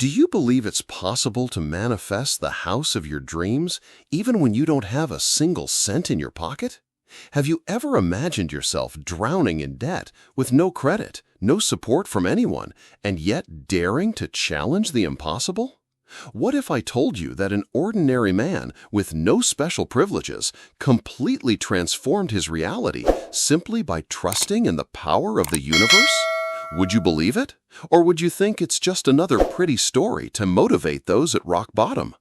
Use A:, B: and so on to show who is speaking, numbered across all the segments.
A: Do you believe it's possible to manifest the house of your dreams even when you don't have a single cent in your pocket? Have you ever imagined yourself drowning in debt with no credit, no support from anyone, and yet daring to challenge the impossible? What if I told you that an ordinary man with no special privileges completely transformed his reality simply by trusting in the power of the universe? Would you believe it? Or would you think it's just another pretty story to motivate those at rock bottom?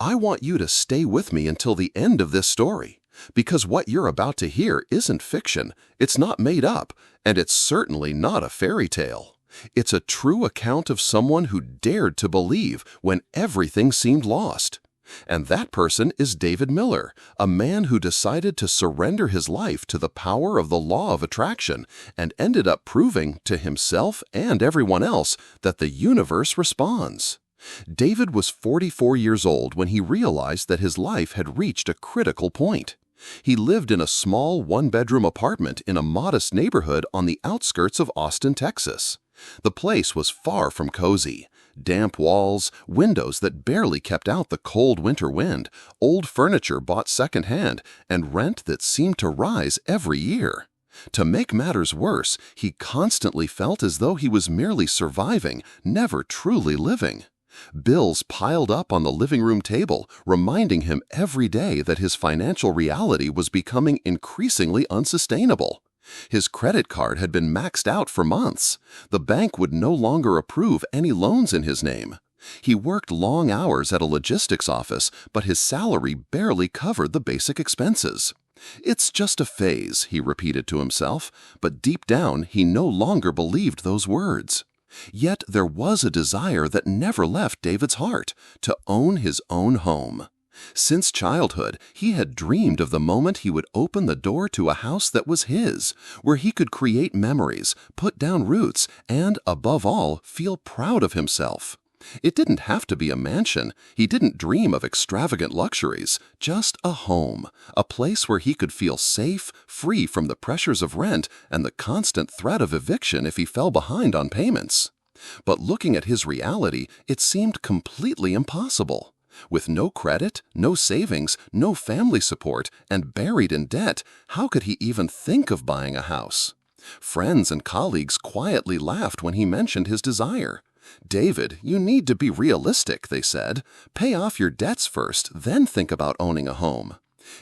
A: I want you to stay with me until the end of this story, because what you're about to hear isn't fiction, it's not made up, and it's certainly not a fairy tale. It's a true account of someone who dared to believe when everything seemed lost. And that person is David Miller, a man who decided to surrender his life to the power of the law of attraction and ended up proving to himself and everyone else that the universe responds. David was 44 years old when he realized that his life had reached a critical point. He lived in a small one-bedroom apartment in a modest neighborhood on the outskirts of Austin, Texas. The place was far from cozy. Damp walls, windows that barely kept out the cold winter wind, old furniture bought secondhand, and rent that seemed to rise every year. To make matters worse, he constantly felt as though he was merely surviving, never truly living. Bills piled up on the living room table, reminding him every day that his financial reality was becoming increasingly unsustainable. His credit card had been maxed out for months. The bank would no longer approve any loans in his name. He worked long hours at a logistics office, but his salary barely covered the basic expenses. "It's just a phase," he repeated to himself, but deep down he no longer believed those words. Yet there was a desire that never left David's heart, to own his own home. Since childhood, he had dreamed of the moment he would open the door to a house that was his, where he could create memories, put down roots, and, above all, feel proud of himself. It didn't have to be a mansion. He didn't dream of extravagant luxuries, just a home, a place where he could feel safe, free from the pressures of rent and the constant threat of eviction if he fell behind on payments. But looking at his reality, it seemed completely impossible. With no credit, no savings, no family support, and buried in debt, how could he even think of buying a house? Friends and colleagues quietly laughed when he mentioned his desire. "David, you need to be realistic," they said. "Pay off your debts first, then think about owning a home."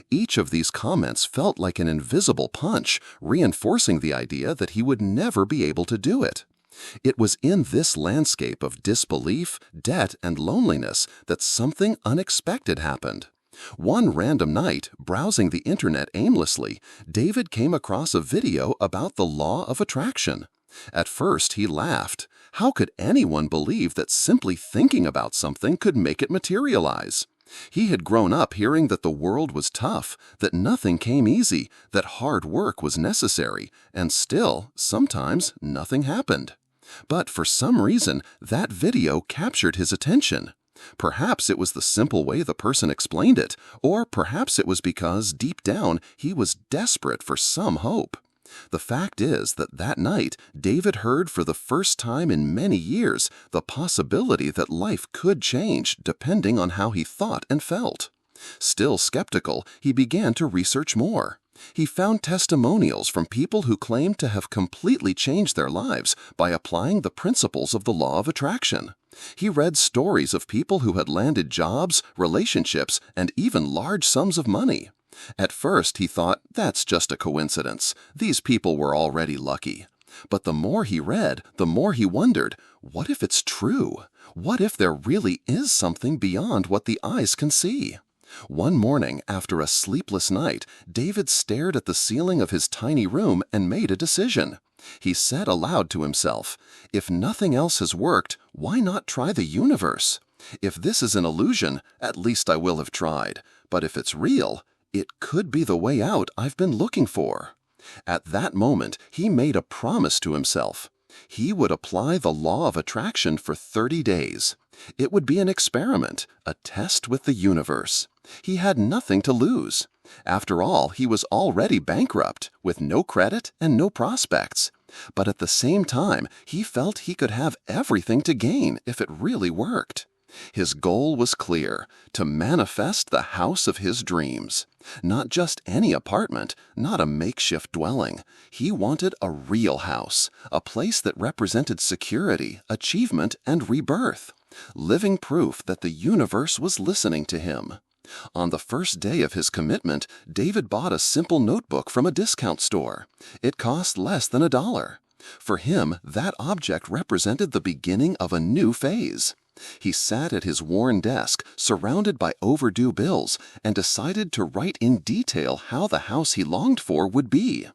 A: Each of these comments felt like an invisible punch, reinforcing the idea that he would never be able to do it. It was in this landscape of disbelief, debt, and loneliness that something unexpected happened. One random night, browsing the internet aimlessly, David came across a video about the law of attraction. At first, he laughed. How could anyone believe that simply thinking about something could make it materialize? He had grown up hearing that the world was tough, that nothing came easy, that hard work was necessary, and still, sometimes, nothing happened. But for some reason, that video captured his attention. Perhaps it was the simple way the person explained it, or perhaps it was because, deep down, he was desperate for some hope. The fact is that that night, David heard for the first time in many years the possibility that life could change depending on how he thought and felt. Still skeptical, he began to research more. He found testimonials from people who claimed to have completely changed their lives by applying the principles of the law of attraction. He read stories of people who had landed jobs, relationships, and even large sums of money. At first, he thought, that's just a coincidence. These people were already lucky. But the more he read, the more he wondered, what if it's true? What if there really is something beyond what the eyes can see? One morning, after a sleepless night, David stared at the ceiling of his tiny room and made a decision. He said aloud to himself, "If nothing else has worked, why not try the universe? If this is an illusion, at least I will have tried. But if it's real, it could be the way out I've been looking for." At that moment, he made a promise to himself. He would apply the law of attraction for 30 days. It would be an experiment, a test with the universe. He had nothing to lose. After all, he was already bankrupt, with no credit and no prospects. But at the same time, he felt he could have everything to gain if it really worked. His goal was clear: to manifest the house of his dreams. Not just any apartment, not a makeshift dwelling. He wanted a real house, a place that represented security, achievement, and rebirth. Living proof that the universe was listening to him. On the first day of his commitment, David bought a simple notebook from a discount store. It cost less than $1. For him, that object represented the beginning of a new phase. He sat at his worn desk, surrounded by overdue bills, and decided to write in detail how the house he longed for would be.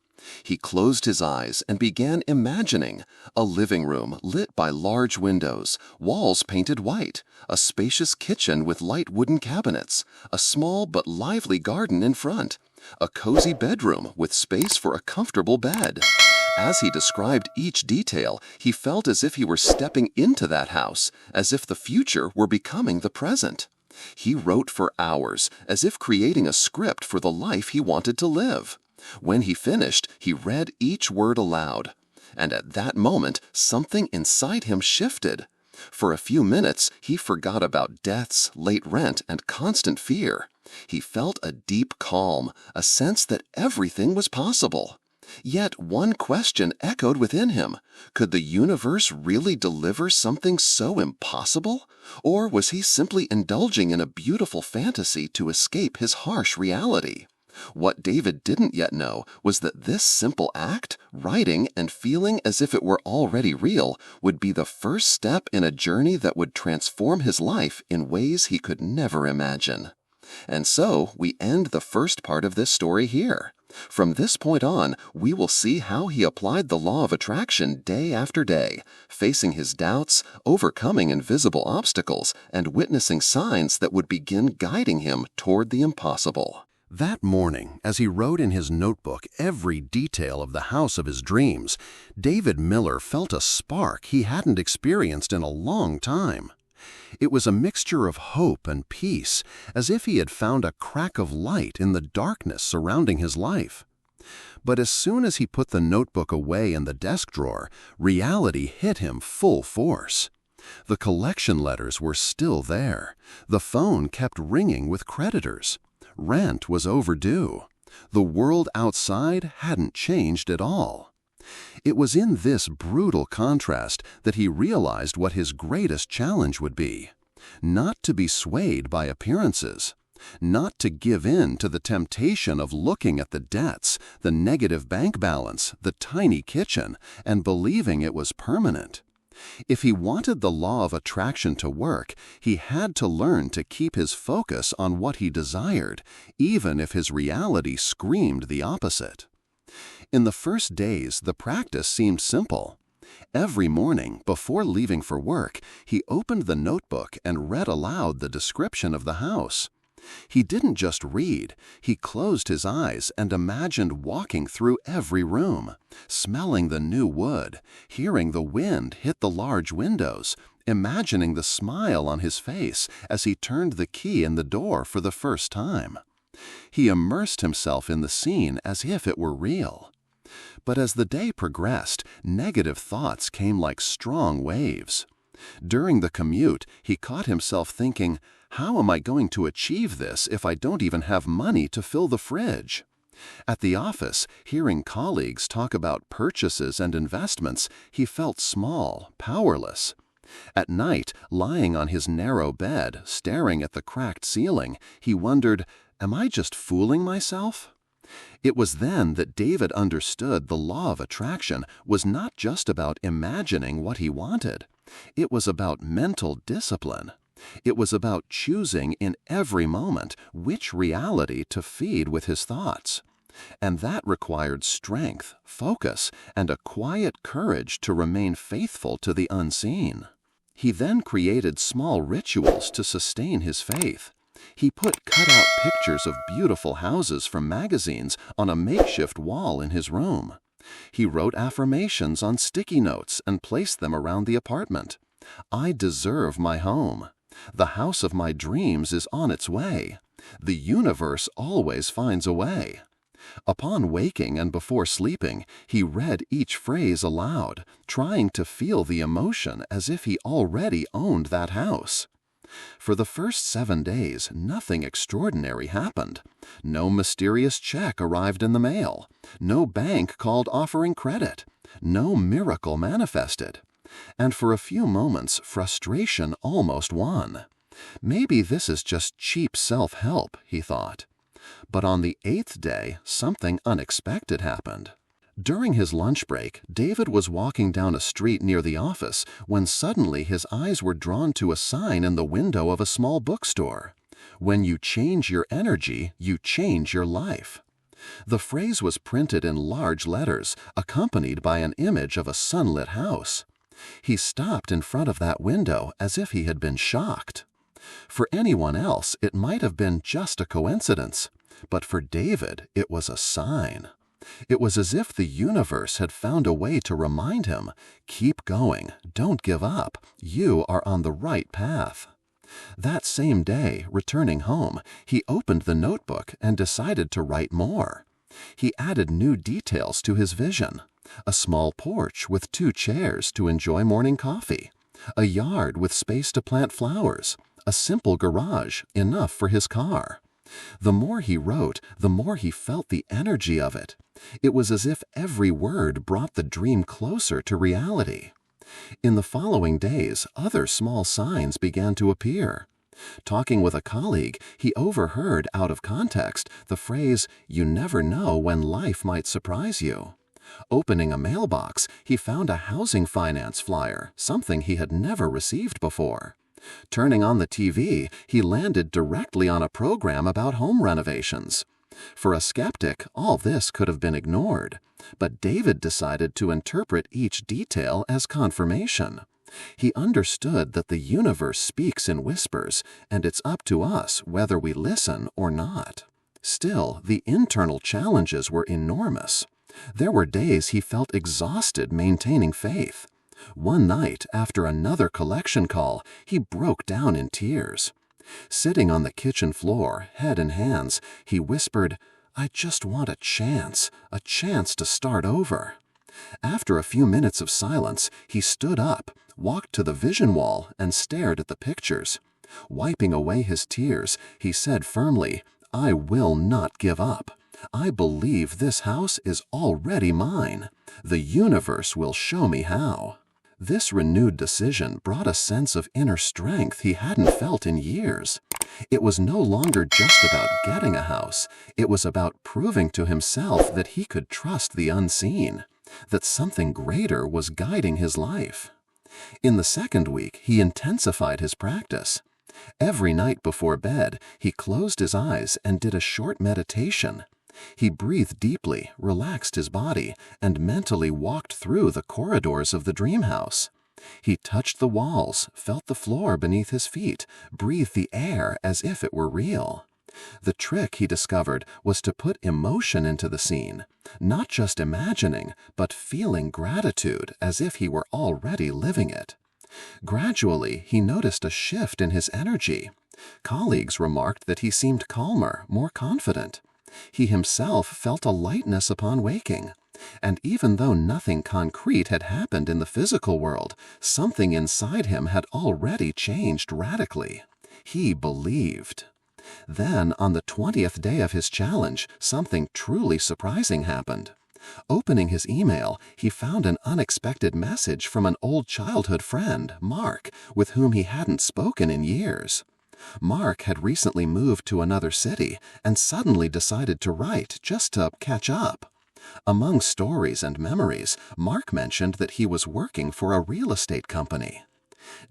A: He closed his eyes and began imagining a living room lit by large windows, walls painted white, a spacious kitchen with light wooden cabinets, a small but lively garden in front, a cozy bedroom with space for a comfortable bed. As he described each detail, he felt as if he were stepping into that house, as if the future were becoming the present. He wrote for hours, as if creating a script for the life he wanted to live. When he finished, he read each word aloud. And at that moment, something inside him shifted. For a few minutes, he forgot about debts, late rent, and constant fear. He felt a deep calm, a sense that everything was possible. Yet one question echoed within him. Could the universe really deliver something so impossible? Or was he simply indulging in a beautiful fantasy to escape his harsh reality? What David didn't yet know was that this simple act, writing and feeling as if it were already real, would be the first step in a journey that would transform his life in ways he could never imagine. And so we end the first part of this story here. From this point on, we will see how he applied the law of attraction day after day, facing his doubts, overcoming invisible obstacles, and witnessing signs that would begin guiding him toward the impossible. That morning, as he wrote in his notebook every detail of the house of his dreams, David Miller felt a spark he hadn't experienced in a long time. It was a mixture of hope and peace, as if he had found a crack of light in the darkness surrounding his life. But as soon as he put the notebook away in the desk drawer, reality hit him full force. The collection letters were still there. The phone kept ringing with creditors. Rent was overdue. The world outside hadn't changed at all. It was in this brutal contrast that he realized what his greatest challenge would be. Not to be swayed by appearances. Not to give in to the temptation of looking at the debts, the negative bank balance, the tiny kitchen, and believing it was permanent. If he wanted the law of attraction to work, he had to learn to keep his focus on what he desired, even if his reality screamed the opposite. In the first days, the practice seemed simple. Every morning, before leaving for work, he opened the notebook and read aloud the description of the house. He didn't just read, he closed his eyes and imagined walking through every room, smelling the new wood, hearing the wind hit the large windows, imagining the smile on his face as he turned the key in the door for the first time. He immersed himself in the scene as if it were real. But as the day progressed, negative thoughts came like strong waves. During the commute, he caught himself thinking, "How am I going to achieve this if I don't even have money to fill the fridge?" At the office, hearing colleagues talk about purchases and investments, he felt small, powerless. At night, lying on his narrow bed, staring at the cracked ceiling, he wondered, "Am I just fooling myself?" It was then that David understood the law of attraction was not just about imagining what he wanted. It was about mental discipline. It was about choosing in every moment which reality to feed with his thoughts. And that required strength, focus, and a quiet courage to remain faithful to the unseen. He then created small rituals to sustain his faith. He put cut-out pictures of beautiful houses from magazines on a makeshift wall in his room. He wrote affirmations on sticky notes and placed them around the apartment. "I deserve my home. The house of my dreams is on its way. The universe always finds a way."
B: Upon waking and before sleeping, he read each phrase aloud, trying to feel the emotion as if he already owned that house. For the first 7 days, nothing extraordinary happened. No mysterious check arrived in the mail. No bank called offering credit. No miracle manifested. And for a few moments, frustration almost won. Maybe this is just cheap self-help, he thought. But on the 8th day, something unexpected happened. During his lunch break, David was walking down a street near the office when suddenly his eyes were drawn to a sign in the window of a small bookstore. "When you change your energy, you change your life." The phrase was printed in large letters, accompanied by an image of a sunlit house. He stopped in front of that window as if he had been shocked. For anyone else, it might have been just a coincidence, but for David, it was a sign. It was as if the universe had found a way to remind him, "Keep going, don't give up, you are on the right path." That same day, returning home, he opened the notebook and decided to write more. He added new details to his vision: a small porch with 2 chairs to enjoy morning coffee, a yard with space to plant flowers, a simple garage, enough for his car. The more he wrote, the more he felt the energy of it. It was as if every word brought the dream closer to reality. In the following days, other small signs began to appear. Talking with a colleague, he overheard, out of context, the phrase, "You never know when life might surprise you." Opening a mailbox, he found a housing finance flyer, something he had never received before. Turning on the TV, he landed directly on a program about home renovations. For a skeptic, all this could have been ignored, but David decided to interpret each detail as confirmation. He understood that the universe speaks in whispers, and it's up to us whether we listen or not. Still, the internal challenges were enormous. There were days he felt exhausted maintaining faith. One night, after another collection call, he broke down in tears. Sitting on the kitchen floor, head in hands, he whispered, "I just want a chance to start over." After a few minutes of silence, he stood up, walked to the vision wall, and stared at the pictures. Wiping away his tears, he said firmly, "I will not give up. I believe this house is already mine. The universe will show me how." This renewed decision brought a sense of inner strength he hadn't felt in years. It was no longer just about getting a house. It was about proving to himself that he could trust the unseen, that something greater was guiding his life. In the second week, he intensified his practice. Every night before bed, he closed his eyes and did a short meditation. He breathed deeply, relaxed his body, and mentally walked through the corridors of the dream house. He touched the walls, felt the floor beneath his feet, breathed the air as if it were real. The trick, he discovered, was to put emotion into the scene, not just imagining, but feeling gratitude as if he were already living it. Gradually, he noticed a shift in his energy. Colleagues remarked that he seemed calmer, more confident. He himself felt a lightness upon waking. And even though nothing concrete had happened in the physical world, something inside him had already changed radically. He believed. Then, on the 20th day of his challenge, something truly surprising happened. Opening his email, he found an unexpected message from an old childhood friend, Mark, with whom he hadn't spoken in years. Mark had recently moved to another city and suddenly decided to write just to catch up. Among stories and memories, Mark mentioned that he was working for a real estate company.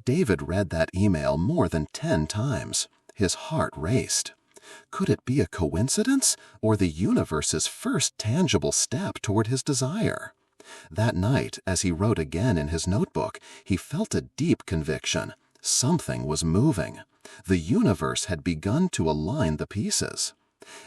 B: David read that email more than 10 times. His heart raced. Could it be a coincidence or the universe's first tangible step toward his desire? That night, as he wrote again in his notebook, he felt a deep conviction. Something was moving. The universe had begun to align the pieces.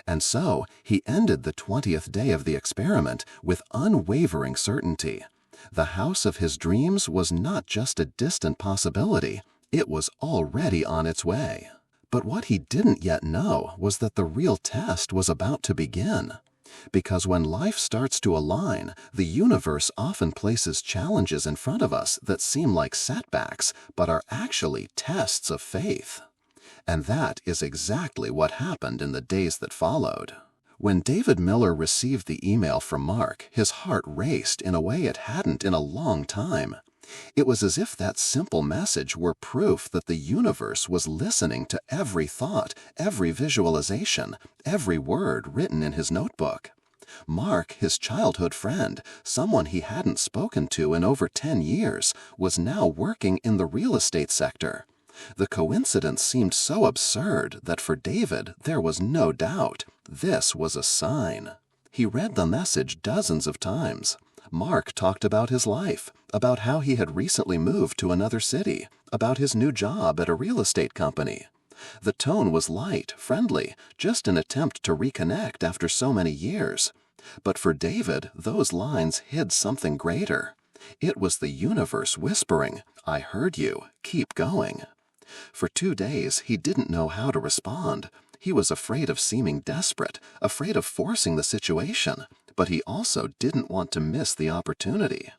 B: And so, he ended the 20th day of the experiment with unwavering certainty. The house of his dreams was not just a distant possibility, it was already on its way. But what he didn't yet know was that the real test was about to begin. Because when life starts to align, the universe often places challenges in front of us that seem like setbacks, but are actually tests of faith. And that is exactly what happened in the days that followed. When David Miller received the email from Mark, his heart raced in a way it hadn't in a long time. It was as if that simple message were proof that the universe was listening to every thought, every visualization, every word written in his notebook. Mark, his childhood friend, someone he hadn't spoken to in over 10 years, was now working in the real estate sector. The coincidence seemed so absurd that for David there was no doubt. This was a sign. He read the message dozens of times. Mark talked about his life, about how he had recently moved to another city, about his new job at a real estate company. The tone was light, friendly, just an attempt to reconnect after so many years. But for David, those lines hid something greater. It was the universe whispering, "I heard you, keep going." For 2 days, he didn't know how to respond. He was afraid of seeming desperate, afraid of forcing the situation, but he also didn't want to miss the opportunity.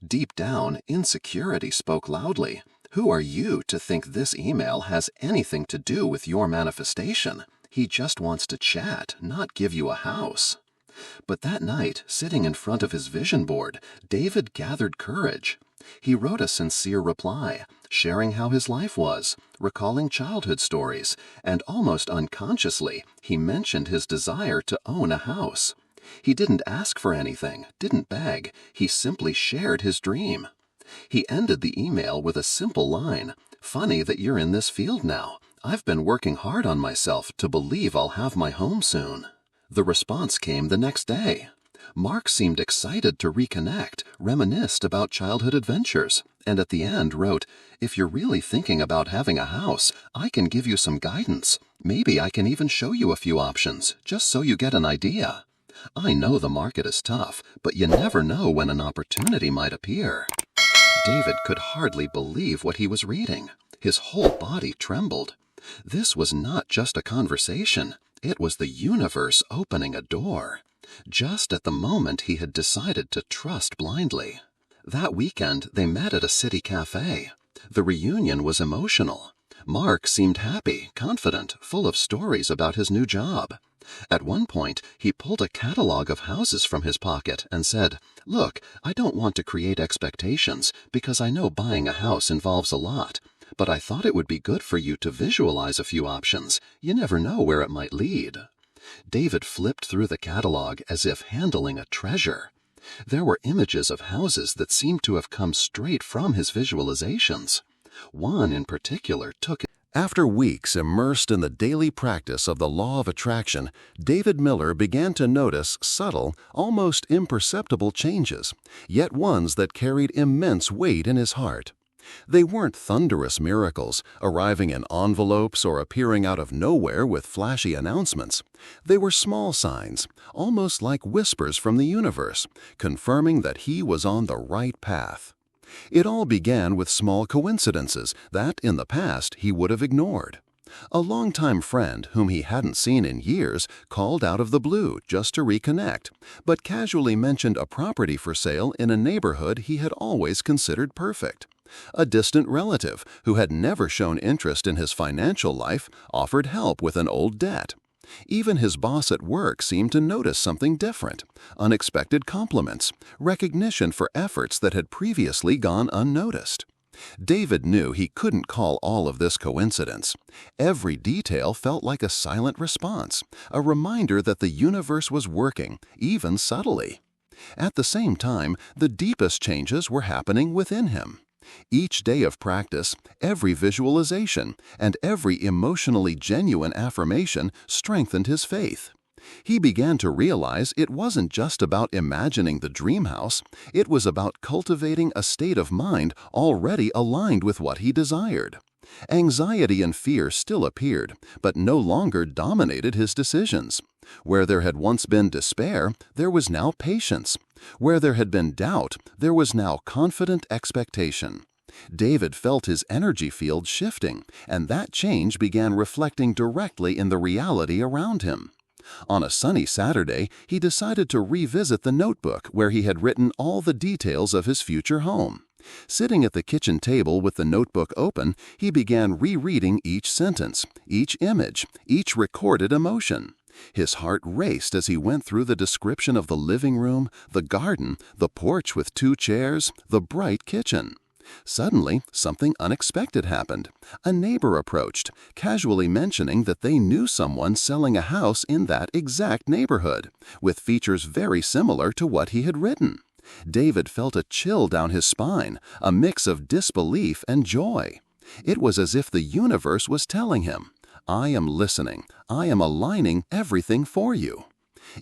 B: Deep down, insecurity spoke loudly. Who are you to think this email has anything to do with your manifestation? He just wants to chat, not give you a house. But that night, sitting in front of his vision board, David gathered courage. He wrote a sincere reply, sharing how his life was, recalling childhood stories, and almost unconsciously, he mentioned his desire to own a house. He didn't ask for anything, didn't beg, he simply shared his dream. He ended the email with a simple line, "Funny that you're in this field now. I've been working hard on myself to believe I'll have my home soon." The response came the next day. Mark seemed excited to reconnect, reminisced about childhood adventures, and at the end wrote, "If you're really thinking about having a house, I can give you some guidance. Maybe I can even show you a few options, just so you get an idea. I know the market is tough, but you never know when an opportunity might appear." David could hardly believe what he was reading. His whole body trembled. This was not just a conversation. It was the universe opening a door. Just at the moment he had decided to trust blindly. That weekend, they met at a city cafe. The reunion was emotional. Mark seemed happy, confident, full of stories about his new job. At one point, he pulled a catalog of houses from his pocket and said, "Look, I don't want to create expectations because I know buying a house involves a lot. But I thought it would be good for you to visualize a few options. You never know where it might lead." David flipped through the catalog as if handling a treasure. There were images of houses that seemed to have come straight from his visualizations. One in particular took.
A: After weeks immersed in the daily practice of the law of attraction, David Miller began to notice subtle, almost imperceptible changes, yet ones that carried immense weight in his heart. They weren't thunderous miracles, arriving in envelopes or appearing out of nowhere with flashy announcements. They were small signs, almost like whispers from the universe, confirming that he was on the right path. It all began with small coincidences that, in the past, he would have ignored. A longtime friend, whom he hadn't seen in years, called out of the blue just to reconnect, but casually mentioned a property for sale in a neighborhood he had always considered perfect. A distant relative, who had never shown interest in his financial life, offered help with an old debt. Even his boss at work seemed to notice something different: unexpected compliments, recognition for efforts that had previously gone unnoticed. David knew he couldn't call all of this coincidence. Every detail felt like a silent response, a reminder that the universe was working, even subtly. At the same time, the deepest changes were happening within him. Each day of practice, every visualization, and every emotionally genuine affirmation strengthened his faith. He began to realize it wasn't just about imagining the dream house, it was about cultivating a state of mind already aligned with what he desired. Anxiety and fear still appeared, but no longer dominated his decisions. Where there had once been despair, there was now patience. Where there had been doubt, there was now confident expectation. David felt his energy field shifting, and that change began reflecting directly in the reality around him.
B: On a sunny Saturday, he decided to revisit the notebook where he had written all the details of his future home. Sitting at the kitchen table with the notebook open, he began rereading each sentence, each image, each recorded emotion. His heart raced as he went through the description of the living room, the garden, the porch with 2 chairs, the bright kitchen. Suddenly, something unexpected happened. A neighbor approached, casually mentioning that they knew someone selling a house in that exact neighborhood, with features very similar to what he had written. David felt a chill down his spine, a mix of disbelief and joy. It was as if the universe was telling him, "I am listening. I am aligning everything for you."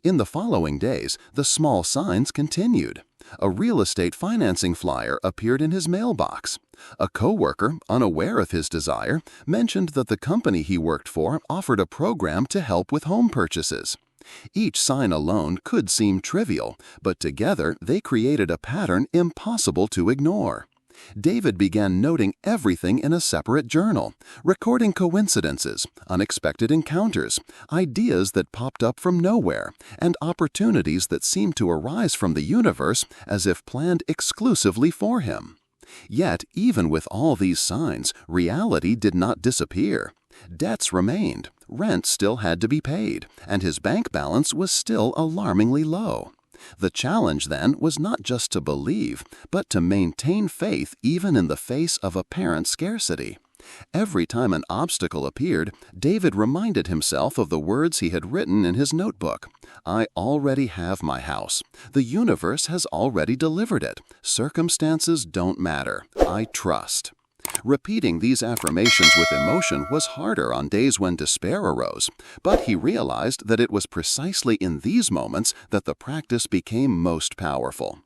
B: In the following days, the small signs continued. A real estate financing flyer appeared in his mailbox. A coworker, unaware of his desire, mentioned that the company he worked for offered a program to help with home purchases. Each sign alone could seem trivial, but together they created a pattern impossible to ignore. David began noting everything in a separate journal, recording coincidences, unexpected encounters, ideas that popped up from nowhere, and opportunities that seemed to arise from the universe as if planned exclusively for him. Yet, even with all these signs, reality did not disappear. Debts remained, rent still had to be paid, and his bank balance was still alarmingly low. The challenge, then, was not just to believe, but to maintain faith even in the face of apparent scarcity. Every time an obstacle appeared, David reminded himself of the words he had written in his notebook. "I already have my house. The universe has already delivered it. Circumstances don't matter. I trust." Repeating these affirmations with emotion was harder on days when despair arose, but he realized that it was precisely in these moments that the practice became most powerful.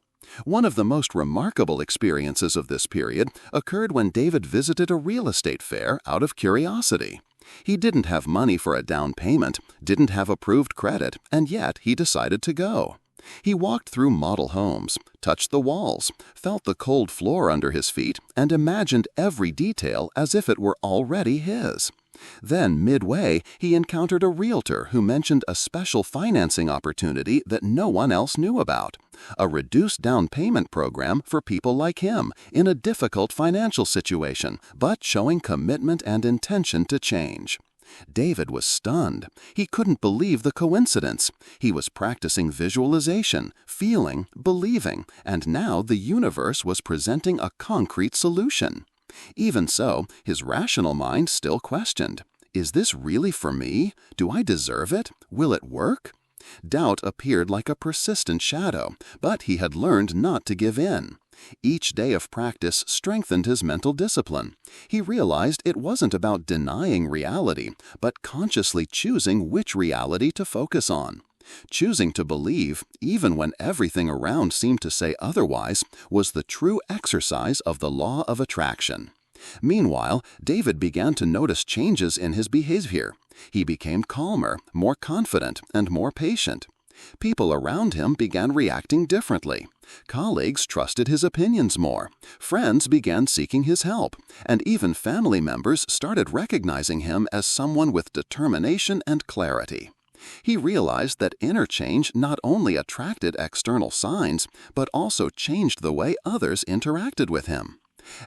B: One of the most remarkable experiences of this period occurred when David visited a real estate fair out of curiosity. He didn't have money for a down payment, didn't have approved credit, and yet he decided to go. He walked through model homes, touched the walls, felt the cold floor under his feet, and imagined every detail as if it were already his. Then, midway, he encountered a realtor who mentioned a special financing opportunity that no one else knew about, a reduced down payment program for people like him in a difficult financial situation, but showing commitment and intention to change. David was stunned. He couldn't believe the coincidence. He was practicing visualization, feeling, believing, and now the universe was presenting a concrete solution. Even so, his rational mind still questioned, "Is this really for me? Do I deserve it? Will it work?" Doubt appeared like a persistent shadow, but he had learned not to give in. Each day of practice strengthened his mental discipline. He realized it wasn't about denying reality, but consciously choosing which reality to focus on. Choosing to believe, even when everything around seemed to say otherwise, was the true exercise of the law of attraction. Meanwhile, David began to notice changes in his behavior. He became calmer, more confident, and more patient. People around him began reacting differently. Colleagues trusted his opinions more. Friends began seeking his help, and even family members started recognizing him as someone with determination and clarity. He realized that inner change not only attracted external signs, but also changed the way others interacted with him.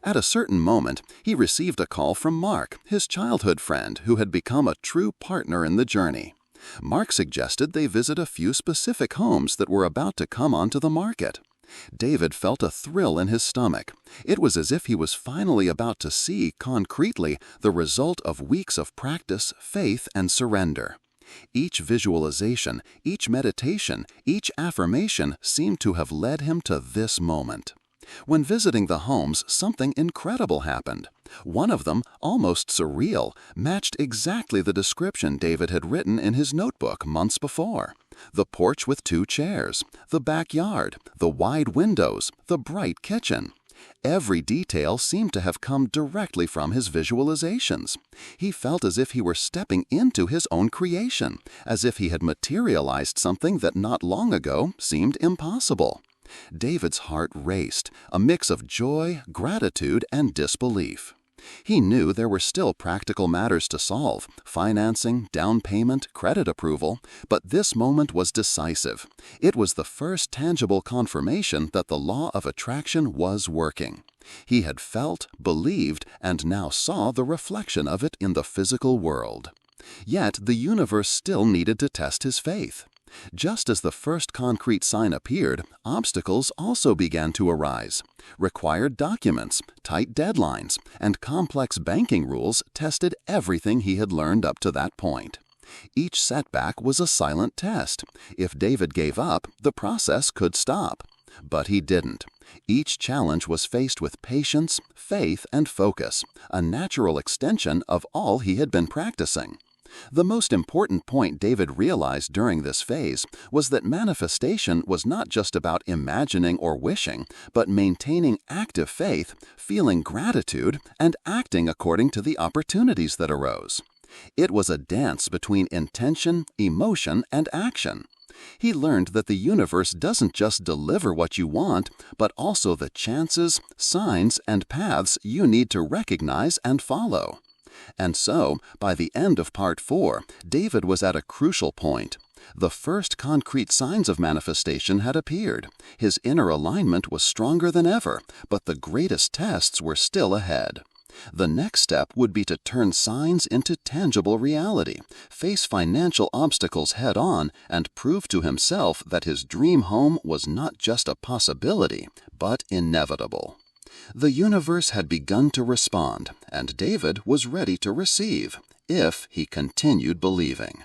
B: At a certain moment, he received a call from Mark, his childhood friend, who had become a true partner in the journey. Mark suggested they visit a few specific homes that were about to come onto the market. David felt a thrill in his stomach. It was as if he was finally about to see, concretely, the result of weeks of practice, faith, and surrender. Each visualization, each meditation, each affirmation seemed to have led him to this moment. When visiting the homes, something incredible happened. One of them, almost surreal, matched exactly the description David had written in his notebook months before. The porch with 2 chairs, the backyard, the wide windows, the bright kitchen. Every detail seemed to have come directly from his visualizations. He felt as if he were stepping into his own creation, as if he had materialized something that not long ago seemed impossible. David's heart raced, a mix of joy, gratitude, and disbelief. He knew there were still practical matters to solve: financing, down payment, credit approval, but this moment was decisive. It was the first tangible confirmation that the law of attraction was working. He had felt, believed, and now saw the reflection of it in the physical world. Yet the universe still needed to test his faith. Just as the first concrete sign appeared, obstacles also began to arise. Required documents, tight deadlines, and complex banking rules tested everything he had learned up to that point. Each setback was a silent test. If David gave up, the process could stop. But he didn't. Each challenge was faced with patience, faith, and focus, a natural extension of all he had been practicing. The most important point David realized during this phase was that manifestation was not just about imagining or wishing, but maintaining active faith, feeling gratitude, and acting according to the opportunities that arose. It was a dance between intention, emotion, and action. He learned that the universe doesn't just deliver what you want, but also the chances, signs, and paths you need to recognize and follow. And so, by the end of Part 4, David was at a crucial point. The first concrete signs of manifestation had appeared. His inner alignment was stronger than ever, but the greatest tests were still ahead. The next step would be to turn signs into tangible reality, face financial obstacles head-on, and prove to himself that his dream home was not just a possibility, but inevitable. The universe had begun to respond, and David was ready to receive, if he continued believing.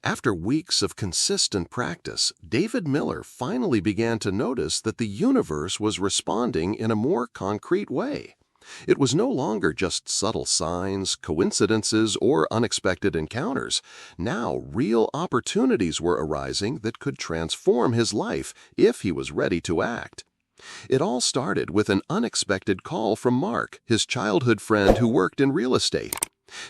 A: After weeks of consistent practice, David Miller finally began to notice that the universe was responding in a more concrete way. It was no longer just subtle signs, coincidences, or unexpected encounters. Now, real opportunities were arising that could transform his life if he was ready to act. It all started with an unexpected call from Mark, his childhood friend who worked in real estate.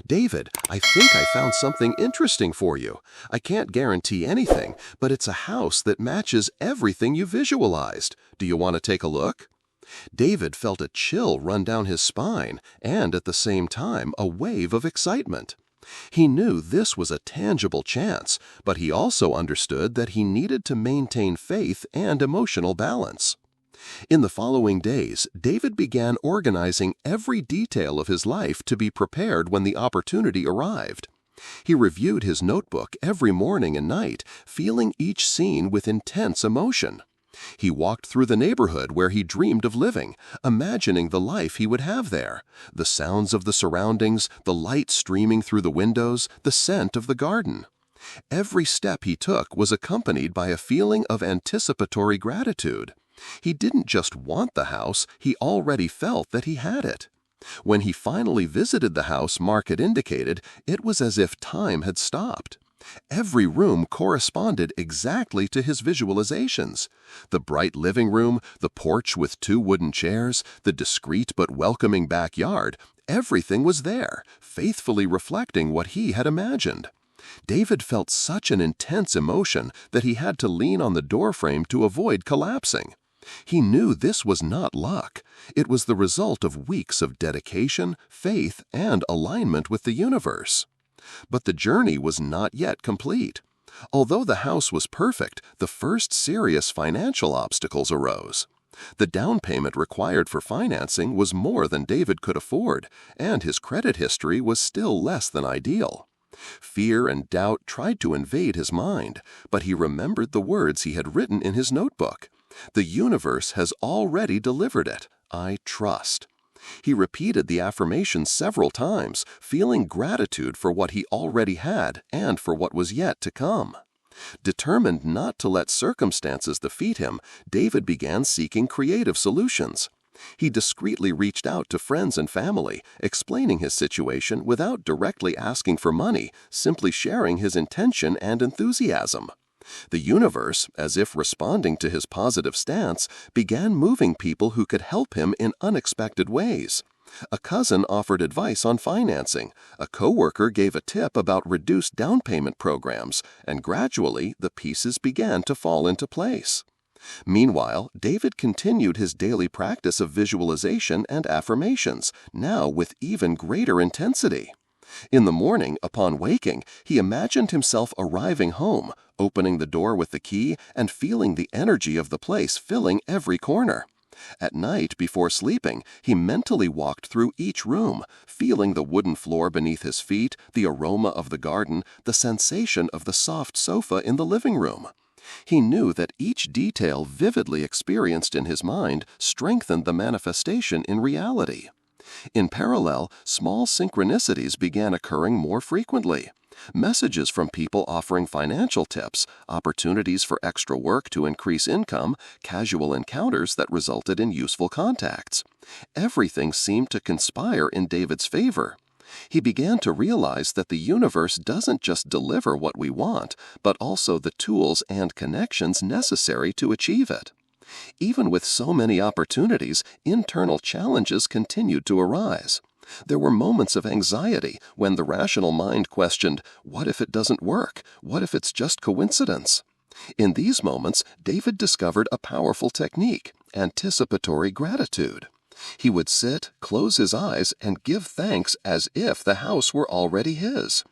A: "David, I think I found something interesting for you. I can't guarantee anything, but it's a house that matches everything you visualized. Do you want to take a look?" David felt a chill run down his spine and, at the same time, a wave of excitement. He knew this was a tangible chance, but he also understood that he needed to maintain faith and emotional balance. In the following days, David began organizing every detail of his life to be prepared when the opportunity arrived. He reviewed his notebook every morning and night, feeling each scene with intense emotion. He walked through the neighborhood where he dreamed of living, imagining the life he would have there, the sounds of the surroundings, the light streaming through the windows, the scent of the garden. Every step he took was accompanied by a feeling of anticipatory gratitude. He didn't just want the house, he already felt that he had it. When he finally visited the house Mark had indicated, it was as if time had stopped. Every room corresponded exactly to his visualizations. The bright living room, the porch with 2 wooden chairs, the discreet but welcoming backyard, everything was there, faithfully reflecting what he had imagined. David felt such an intense emotion that he had to lean on the doorframe to avoid collapsing. He knew this was not luck. It was the result of weeks of dedication, faith, and alignment with the universe. But the journey was not yet complete. Although the house was perfect, the first serious financial obstacles arose. The down payment required for financing was more than David could afford, and his credit history was still less than ideal. Fear and doubt tried to invade his mind, but he remembered the words he had written in his notebook. "The universe has already delivered it. I trust." He repeated the affirmation several times, feeling gratitude for what he already had and for what was yet to come. Determined not to let circumstances defeat him, David began seeking creative solutions. He discreetly reached out to friends and family, explaining his situation without directly asking for money, simply sharing his intention and enthusiasm. The universe, as if responding to his positive stance, began moving people who could help him in unexpected ways. A cousin offered advice on financing, a coworker gave a tip about reduced down payment programs, and gradually the pieces began to fall into place.
B: Meanwhile, David continued his daily practice of visualization and affirmations, now with even greater intensity. In the morning, upon waking, he imagined himself arriving home, opening the door with the key, and feeling the energy of the place filling every corner. At night, before sleeping, he mentally walked through each room, feeling the wooden floor beneath his feet, the aroma of the garden, the sensation of the soft sofa in the living room. He knew that each detail vividly experienced in his mind strengthened the manifestation in reality. In parallel, small synchronicities began occurring more frequently. Messages from people offering financial tips, opportunities for extra work to increase income, casual encounters that resulted in useful contacts. Everything seemed to conspire in David's favor. He began to realize that the universe doesn't just deliver what we want, but also the tools and connections necessary to achieve it. Even with so many opportunities, internal challenges continued to arise. There were moments of anxiety when the rational mind questioned, what if it doesn't work? What if it's just coincidence? In these moments, David discovered a powerful technique, anticipatory gratitude. He would sit, close his eyes, and give thanks as if the house were already his.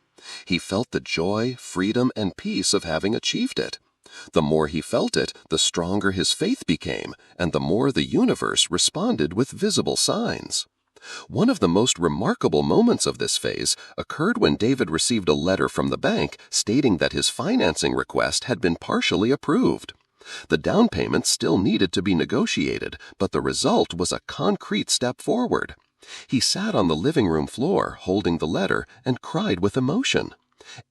B: He felt the joy, freedom, and peace of having achieved it. The more he felt it, the stronger his faith became, and the more the universe responded with visible signs. One of the most remarkable moments of this phase occurred when David received a letter from the bank stating that his financing request had been partially approved. The down payment still needed to be negotiated, but the result was a concrete step forward. He sat on the living room floor, holding the letter, and cried with emotion.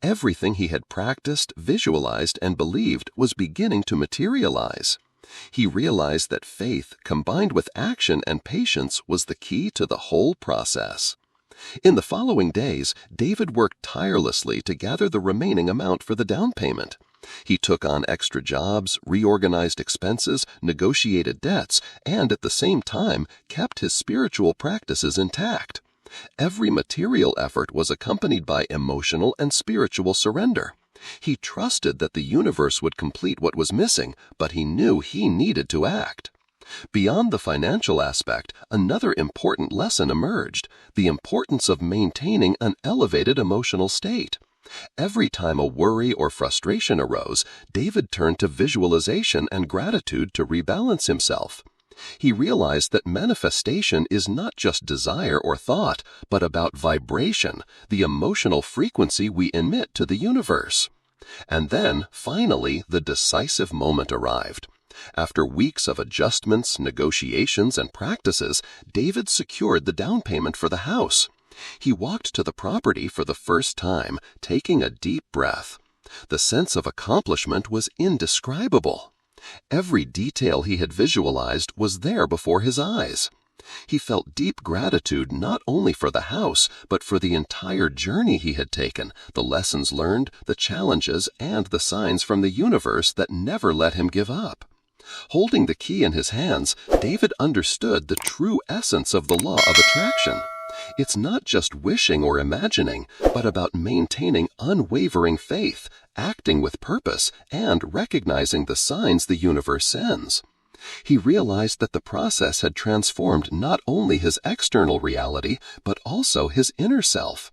B: Everything he had practiced, visualized, and believed was beginning to materialize. He realized that faith, combined with action and patience, was the key to the whole process. In the following days, David worked tirelessly to gather the remaining amount for the down payment. He took on extra jobs, reorganized expenses, negotiated debts, and at the same time kept his spiritual practices intact. Every material effort was accompanied by emotional and spiritual surrender. He trusted that the universe would complete what was missing, but he knew he needed to act. Beyond the financial aspect, another important lesson emerged: the importance of maintaining an elevated emotional state. Every time a worry or frustration arose, David turned to visualization and gratitude to rebalance himself. He realized that manifestation is not just desire or thought, but about vibration, the emotional frequency we emit to the universe. And then, finally, the decisive moment arrived. After weeks of adjustments, negotiations, and practices, David secured the down payment for the house. He walked to the property for the first time, taking a deep breath. The sense of accomplishment was indescribable. Every detail he had visualized was there before his eyes. He felt deep gratitude not only for the house, but for the entire journey he had taken, the lessons learned, the challenges, and the signs from the universe that never let him give up. Holding the key in his hands, David understood the true essence of the law of attraction. It's not just wishing or imagining, but about maintaining unwavering faith, acting with purpose, and recognizing the signs the universe sends. He realized that the process had transformed not only his external reality, but also his inner self.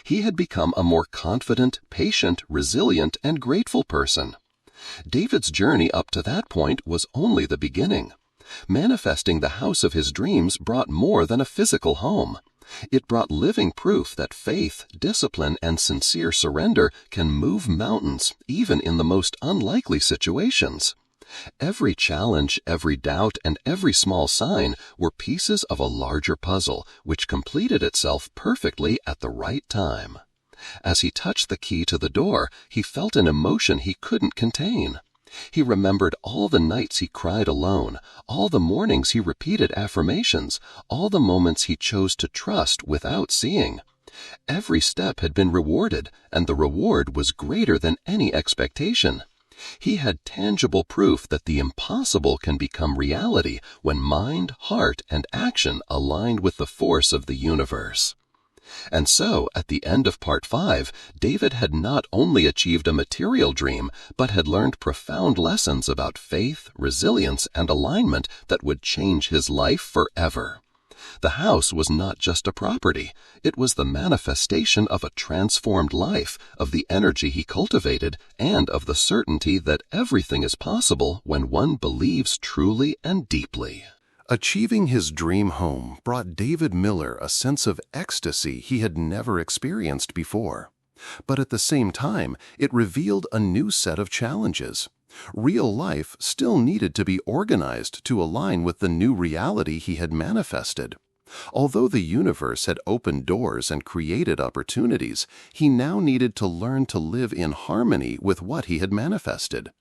B: He had become a more confident, patient, resilient, and grateful person. David's journey up to that point was only the beginning. Manifesting the house of his dreams brought more than a physical home. It brought living proof that faith, discipline, and sincere surrender can move mountains, even in the most unlikely situations. Every challenge, every doubt, and every small sign were pieces of a larger puzzle, which completed itself perfectly at the right time. As he touched the key to the door, he felt an emotion he couldn't contain. He remembered all the nights he cried alone, all the mornings he repeated affirmations, all the moments he chose to trust without seeing. Every step had been rewarded, and the reward was greater than any expectation. He had tangible proof that the impossible can become reality when mind, heart, and action aligned with the force of the universe. And so, at the end of part 5, David had not only achieved a material dream, but had learned profound lessons about faith, resilience, and alignment that would change his life forever. The house was not just a property. It was the manifestation of a transformed life, of the energy he cultivated, and of the certainty that everything is possible when one believes truly and deeply.
A: Achieving his dream home brought David Miller a sense of ecstasy he had never experienced before. But at the same time, it revealed a new set of challenges. Real life still needed to be organized to align with the new reality he had manifested. Although the universe had opened doors and created opportunities, he now needed to learn to live in harmony with what he had manifested.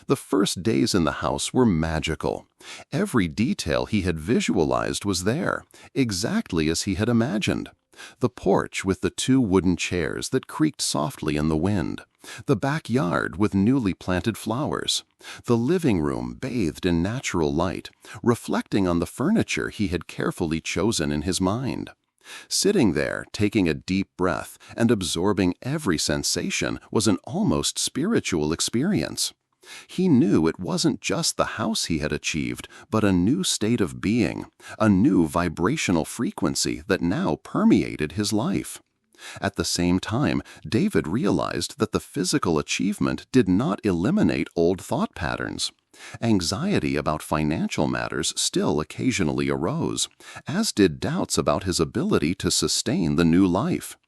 A: The first days in the house were magical. Every detail he had visualized was there, exactly as he had imagined. The porch with the 2 wooden chairs that creaked softly in the wind, the backyard with newly planted flowers, the living room bathed in natural light, reflecting on the furniture he had carefully chosen in his mind. Sitting there, taking a deep breath and absorbing every sensation was an almost spiritual experience. He knew it wasn't just the house he had achieved, but a new state of being, a new vibrational frequency that now permeated his life. At the same time, David realized that the physical achievement did not eliminate old thought patterns. Anxiety about financial matters still occasionally arose, as did doubts about his ability to sustain the new life.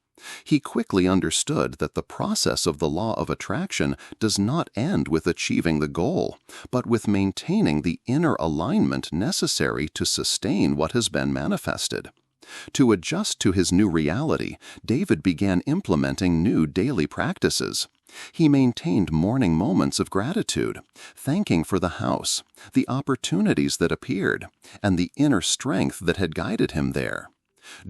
A: He quickly understood that the process of the law of attraction does not end with achieving the goal, but with maintaining the inner alignment necessary to sustain what has been manifested. To adjust to his new reality, David began implementing new daily practices. He maintained morning moments of gratitude, thanking for the house, the opportunities that appeared, and the inner strength that had guided him there.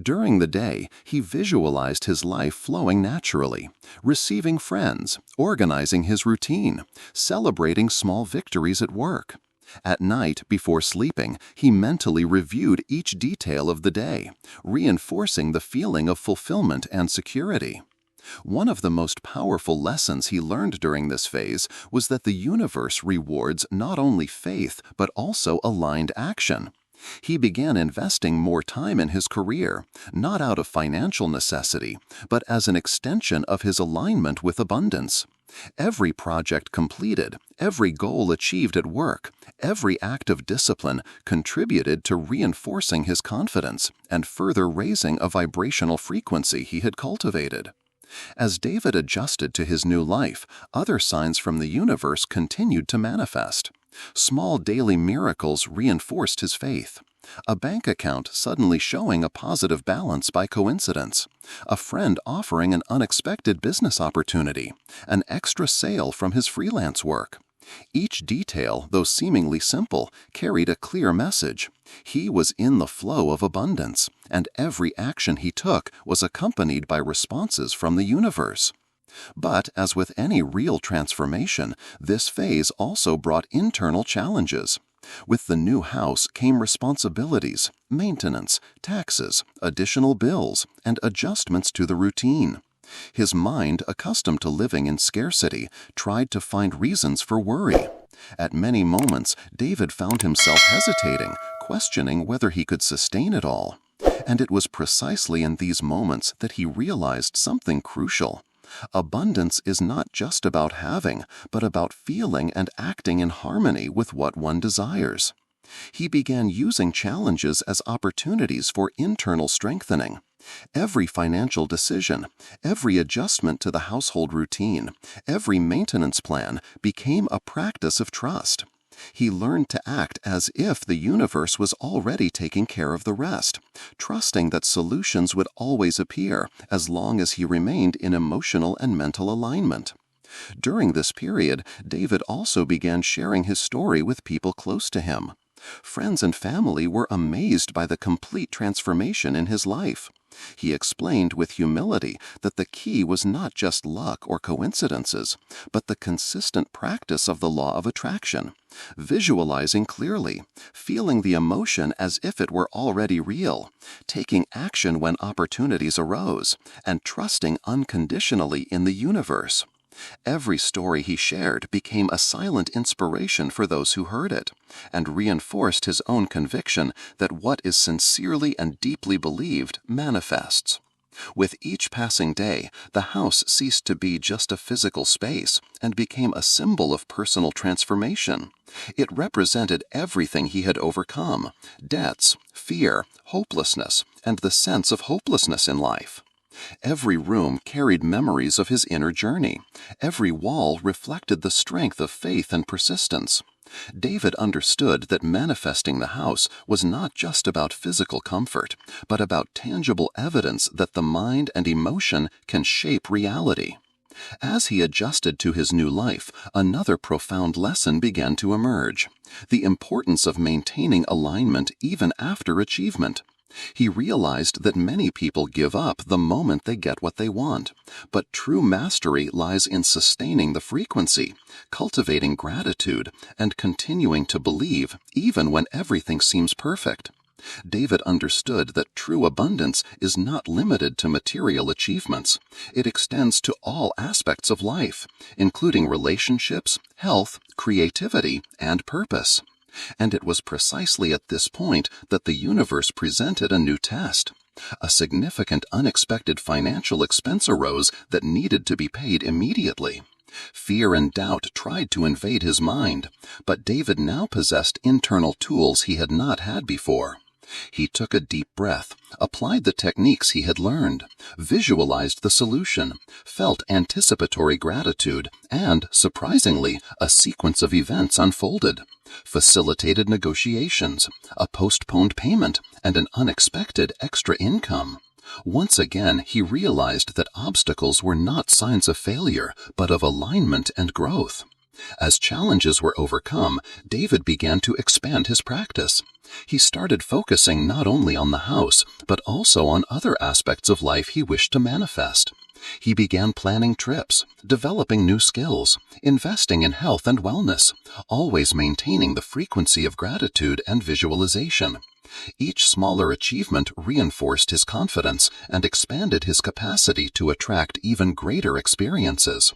A: During the day, he visualized his life flowing naturally, receiving friends, organizing his routine, celebrating small victories at work. At night, before sleeping, he mentally reviewed each detail of the day, reinforcing the feeling of fulfillment and security. One of the most powerful lessons he learned during this phase was that the universe rewards not only faith but also aligned action. He began investing more time in his career, not out of financial necessity, but as an extension of his alignment with abundance. Every project completed, every goal achieved at work, every act of discipline contributed to reinforcing his confidence and further raising a vibrational frequency he had cultivated. As David adjusted to his new life, other signs from the universe continued to manifest. Small daily miracles reinforced his faith. A bank account suddenly showing a positive balance by coincidence. A friend offering an unexpected business opportunity. An extra sale from his freelance work. Each detail, though seemingly simple, carried a clear message. He was in the flow of abundance, and every action he took was accompanied by responses from the universe. But, as with any real transformation, this phase also brought internal challenges. With the new house came responsibilities, maintenance, taxes, additional bills, and adjustments to the routine. His mind, accustomed to living in scarcity, tried to find reasons for worry. At many moments, David found himself hesitating, questioning whether he could sustain it all. And it was precisely in these moments that he realized something crucial. Abundance is not just about having, but about feeling and acting in harmony with what one desires. He began using challenges as opportunities for internal strengthening. Every financial decision, every adjustment to the household routine, every maintenance plan became a practice of trust. He learned to act as if the universe was already taking care of the rest, trusting that solutions would always appear as long as he remained in emotional and mental alignment. During this period, David also began sharing his story with people close to him. Friends and family were amazed by the complete transformation in his life.
B: He explained with humility that the key was not just luck or coincidences, but the consistent practice of the law of attraction, visualizing clearly, feeling the emotion as if it were already real, taking action when opportunities arose, and trusting unconditionally in the universe. Every story he shared became a silent inspiration for those who heard it, and reinforced his own conviction that what is sincerely and deeply believed manifests. With each passing day, the house ceased to be just a physical space and became a symbol of personal transformation. It represented everything he had overcome: debts, fear, hopelessness, and the sense of hopelessness in life. Every room carried memories of his inner journey. Every wall reflected the strength of faith and persistence. David understood that manifesting the house was not just about physical comfort, but about tangible evidence that the mind and emotion can shape reality. As he adjusted to his new life, another profound lesson began to emerge: the importance of maintaining alignment even after achievement. He realized that many people give up the moment they get what they want, but true mastery lies in sustaining the frequency, cultivating gratitude, and continuing to believe even when everything seems perfect. David understood that true abundance is not limited to material achievements. It extends to all aspects of life, including relationships, health, creativity, and purpose. And it was precisely at this point that the universe presented a new test. A significant unexpected financial expense arose that needed to be paid immediately. Fear and doubt tried to invade his mind, but David now possessed internal tools he had not had before. He took a deep breath, applied the techniques he had learned, visualized the solution, felt anticipatory gratitude, and, surprisingly, a sequence of events unfolded: facilitated negotiations, a postponed payment, and an unexpected extra income. Once again, he realized that obstacles were not signs of failure, but of alignment and growth. As challenges were overcome, David began to expand his practice. He started focusing not only on the house, but also on other aspects of life he wished to manifest. He began planning trips, developing new skills, investing in health and wellness, always maintaining the frequency of gratitude and visualization. Each smaller achievement reinforced his confidence and expanded his capacity to attract even greater experiences.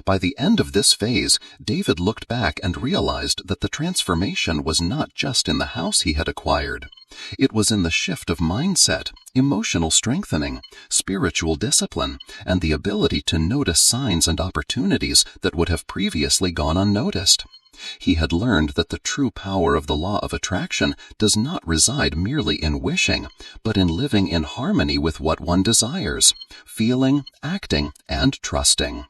B: By the end of this phase, David looked back and realized that the transformation was not just in the house he had acquired. It was in the shift of mindset, emotional strengthening, spiritual discipline, and the ability to notice signs and opportunities that would have previously gone unnoticed. He had learned that the true power of the law of attraction does not reside merely in wishing, but in living in harmony with what one desires, feeling, acting, and trusting.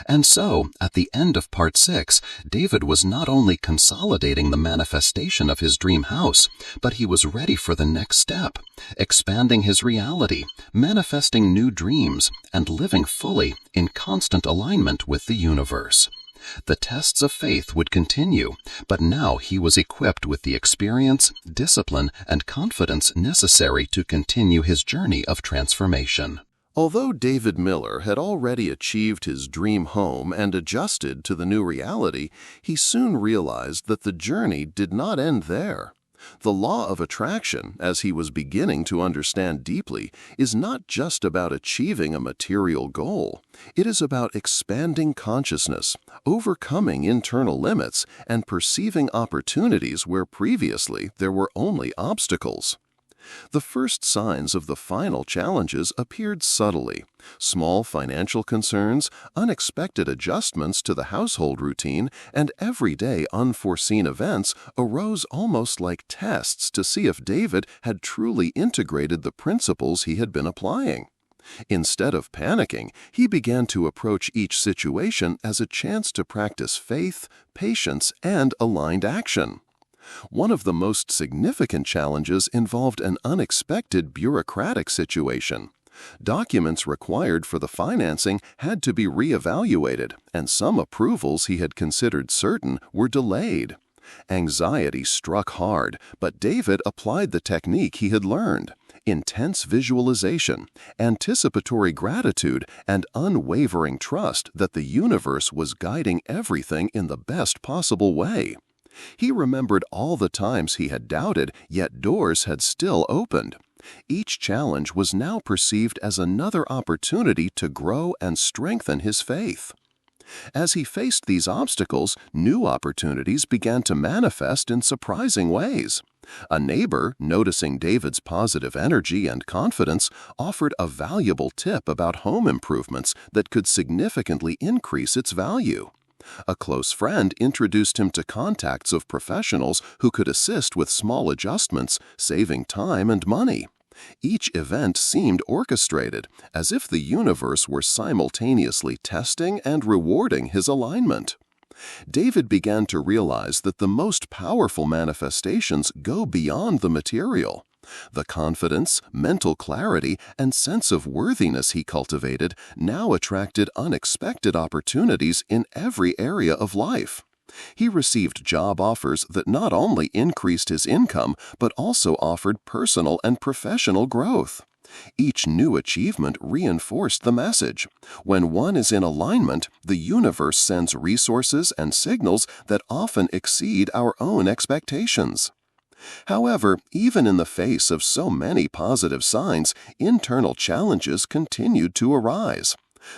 B: And so, at the end of Part 6, David was not only consolidating the manifestation of his dream house, but he was ready for the next step: expanding his reality, manifesting new dreams, and living fully in constant alignment with the universe. The tests of faith would continue, but now he was equipped with the experience, discipline, and confidence necessary to continue his journey of transformation.
A: Although David Miller had already achieved his dream home and adjusted to the new reality, he soon realized that the journey did not end there. The law of attraction, as he was beginning to understand deeply, is not just about achieving a material goal. It is about expanding consciousness, overcoming internal limits, and perceiving opportunities where previously there were only obstacles. The first signs of the final challenges appeared subtly. Small financial concerns, unexpected adjustments to the household routine, and everyday unforeseen events arose almost like tests to see if David had truly integrated the principles he had been applying. Instead of panicking, he began to approach each situation as a chance to practice faith, patience, and aligned action. One of the most significant challenges involved an unexpected bureaucratic situation. Documents required for the financing had to be reevaluated, and some approvals he had considered certain were delayed. Anxiety struck hard, but David applied the technique he had learned.
B: intense visualization, anticipatory gratitude, and unwavering trust that the universe was guiding everything in the best possible way. He remembered all the times he had doubted, yet doors had still opened. Each challenge was now perceived as another opportunity to grow and strengthen his faith. As he faced these obstacles, new opportunities began to manifest in surprising ways. A neighbor, noticing David's positive energy and confidence, offered a valuable tip about home improvements that could significantly increase its value. A close friend introduced him to contacts of professionals who could assist with small adjustments, saving time and money. Each event seemed orchestrated, as if the universe were simultaneously testing and rewarding his alignment. David began to realize that the most powerful manifestations go beyond the material. The confidence, mental clarity, and sense of worthiness he cultivated now attracted unexpected opportunities in every area of life. He received job offers that not only increased his income, but also offered personal and professional growth. Each new achievement reinforced the message. When one is in alignment, the universe sends resources and signals that often exceed our own expectations. However, even in the face of so many positive signs, internal challenges continued to arise.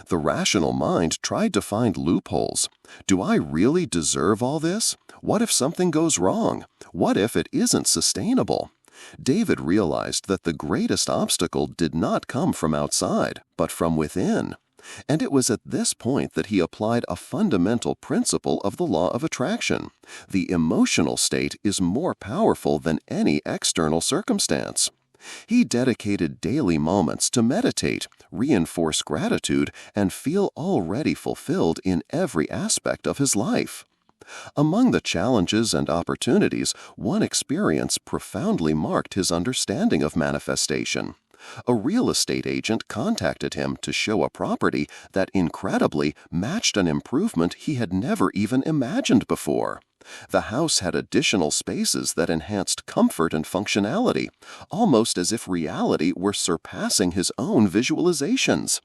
B: The rational mind tried to find loopholes. Do I really deserve all this? What if something goes wrong? What if it isn't sustainable? David realized that the greatest obstacle did not come from outside, but from within. And it was at this point that he applied a fundamental principle of the law of attraction. The emotional state is more powerful than any external circumstance. He dedicated daily moments to meditate, reinforce gratitude, and feel already fulfilled in every aspect of his life. Among the challenges and opportunities, one experience profoundly marked his understanding of manifestation. A real estate agent contacted him to show a property that incredibly matched an improvement he had never even imagined before. The house had additional spaces that enhanced comfort and functionality, almost as if reality were surpassing his own visualizations.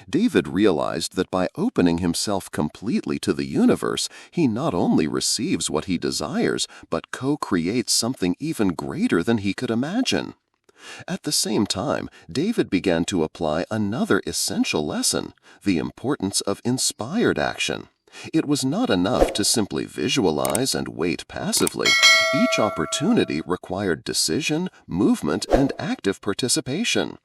B: David realized that by opening himself completely to the universe, he not only receives what he desires, but co-creates something even greater than he could imagine. At the same time, David began to apply another essential lesson: the importance of inspired action. It was not enough to simply visualize and wait passively. Each opportunity required decision, movement, and active participation.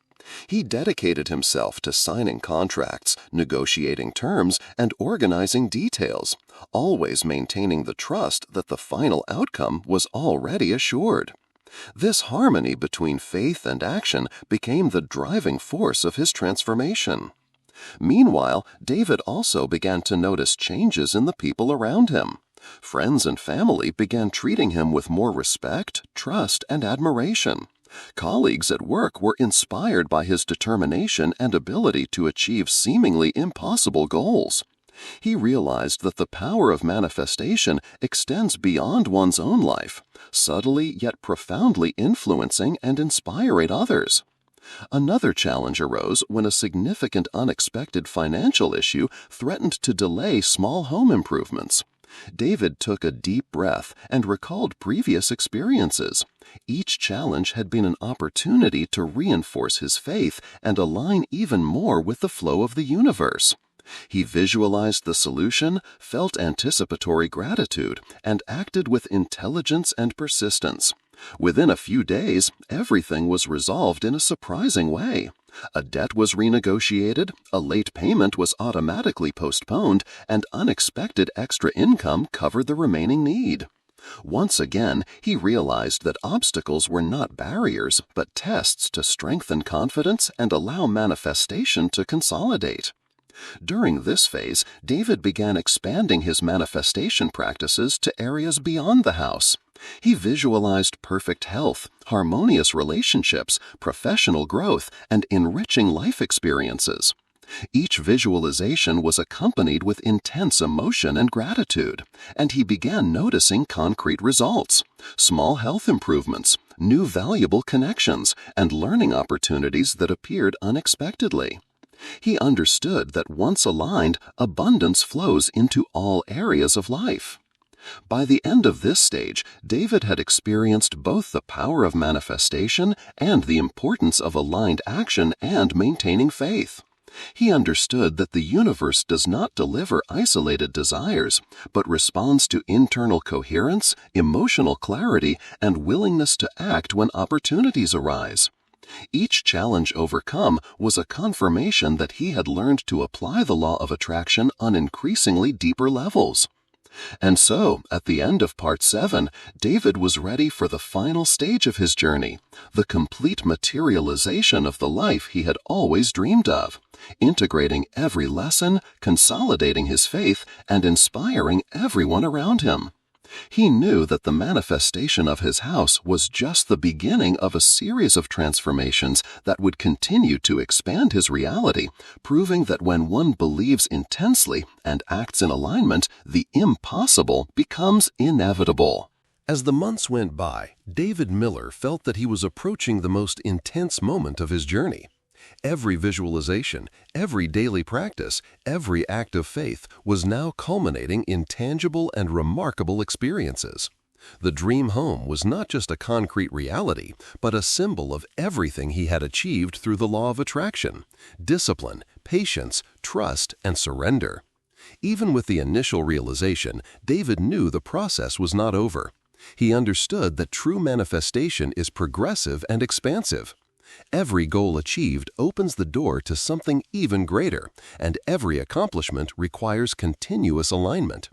B: He dedicated himself to signing contracts, negotiating terms, and organizing details, always maintaining the trust that the final outcome was already assured. This harmony between faith and action became the driving force of his transformation. Meanwhile, David also began to notice changes in the people around him. Friends and family began treating him with more respect, trust, and admiration. Colleagues at work were inspired by his determination and ability to achieve seemingly impossible goals. He realized that the power of manifestation extends beyond one's own life, subtly yet profoundly influencing and inspiring others. Another challenge arose when a significant unexpected financial issue threatened to delay small home improvements. David took a deep breath and recalled previous experiences. Each challenge had been an opportunity to reinforce his faith and align even more with the flow of the universe. He visualized the solution, felt anticipatory gratitude, and acted with intelligence and persistence. Within a few days, everything was resolved in a surprising way. A debt was renegotiated, a late payment was automatically postponed, and unexpected extra income covered the remaining need. Once again, he realized that obstacles were not barriers, but tests to strengthen confidence and allow manifestation to consolidate. During this phase, David began expanding his manifestation practices to areas beyond the house. He visualized perfect health, harmonious relationships, professional growth, and enriching life experiences. Each visualization was accompanied with intense emotion and gratitude, and he began noticing concrete results, small health improvements, new valuable connections, and learning opportunities that appeared unexpectedly. He understood that once aligned, abundance flows into all areas of life. By the end of this stage, David had experienced both the power of manifestation and the importance of aligned action and maintaining faith. He understood that the universe does not deliver isolated desires, but responds to internal coherence, emotional clarity, and willingness to act when opportunities arise. Each challenge overcome was a confirmation that he had learned to apply the law of attraction on increasingly deeper levels. And so, at the end of Part 7, David was ready for the final stage of his journey, the complete materialization of the life he had always dreamed of, integrating every lesson, consolidating his faith, and inspiring everyone around him. He knew that the manifestation of his house was just the beginning of a series of transformations that would continue to expand his reality, proving that when one believes intensely and acts in alignment, the impossible becomes inevitable.
A: As the months went by, David Miller felt that he was approaching the most intense moment of his journey. Every visualization, every daily practice, every act of faith was now culminating in tangible and remarkable experiences. The dream home was not just a concrete reality, but a symbol of everything he had achieved through the law of attraction: discipline, patience, trust, and surrender. Even with the initial realization, David knew the process was not over. He understood that true manifestation is progressive and expansive. Every goal achieved opens the door to something even greater, and every accomplishment requires continuous alignment.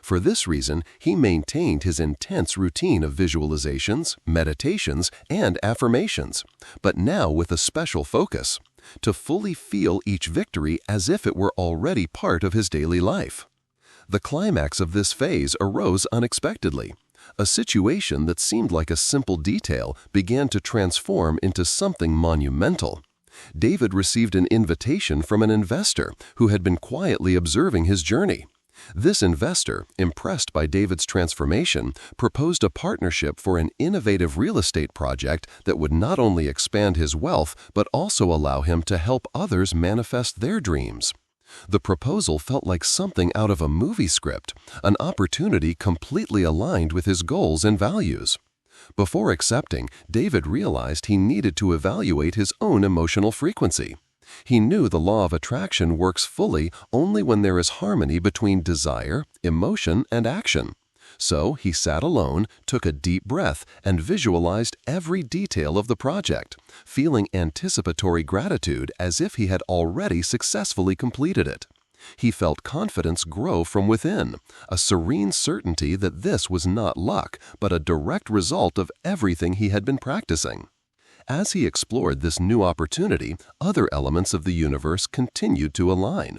A: For this reason, he maintained his intense routine of visualizations, meditations, and affirmations, but now with a special focus: to fully feel each victory as if it were already part of his daily life. The climax of this phase arose unexpectedly. A situation that seemed like a simple detail began to transform into something monumental. David received an invitation from an investor who had been quietly observing his journey. This investor, impressed by David's transformation, proposed a partnership for an innovative real estate project that would not only expand his wealth but also allow him to help others manifest their dreams. The proposal felt like something out of a movie script, an opportunity completely aligned with his goals and values. Before accepting, David realized he needed to evaluate his own emotional frequency. He knew the law of attraction works fully only when there is harmony between desire, emotion, and action. So he sat alone, took a deep breath, and visualized every detail of the project, feeling anticipatory gratitude as if he had already successfully completed it. He felt confidence grow from within, a serene certainty that this was not luck, but a direct result of everything he had been practicing. As he explored this new opportunity, other elements of the universe continued to align.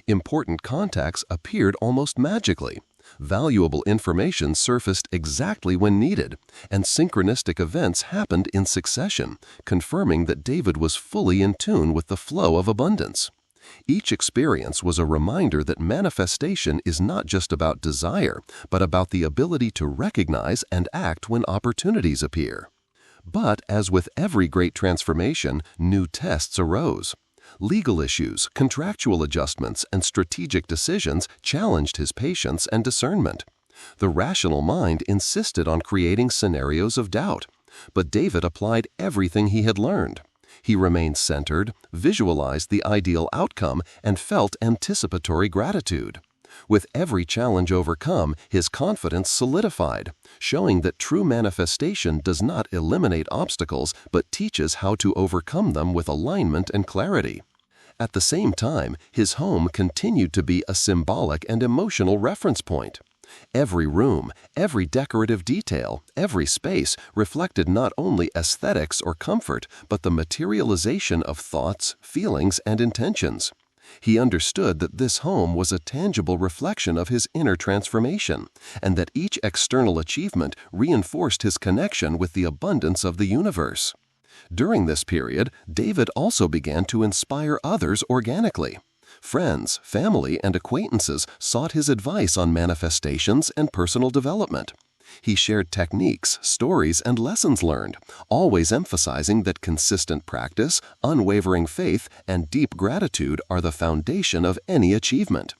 A: Important contacts appeared almost magically. Valuable information surfaced exactly when needed, and synchronistic events happened in succession, confirming that David was fully in tune with the flow of abundance. Each experience was a reminder that manifestation is not just about desire, but about the ability to recognize and act when opportunities appear. But as with every great transformation, new tests arose. Legal issues, contractual adjustments, and strategic decisions challenged his patience and discernment. The rational mind insisted on creating scenarios of doubt, but David applied everything he had learned. He remained centered, visualized the ideal outcome, and felt anticipatory gratitude. With every challenge overcome, his confidence solidified, showing that true manifestation does not eliminate obstacles but teaches how to overcome them with alignment and clarity. At the same time, his home continued to be a symbolic and emotional reference point. Every room, every decorative detail, every space reflected not only aesthetics or comfort, but the materialization of thoughts, feelings, and intentions. He understood that this home was a tangible reflection of his inner transformation, and that each external achievement reinforced his connection with the abundance of the universe.
B: During this period, David also began to inspire others organically. Friends, family, and acquaintances sought his advice on manifestations and personal development. He shared techniques, stories, and lessons learned, always emphasizing that consistent practice, unwavering faith, and deep gratitude are the foundation of any achievement.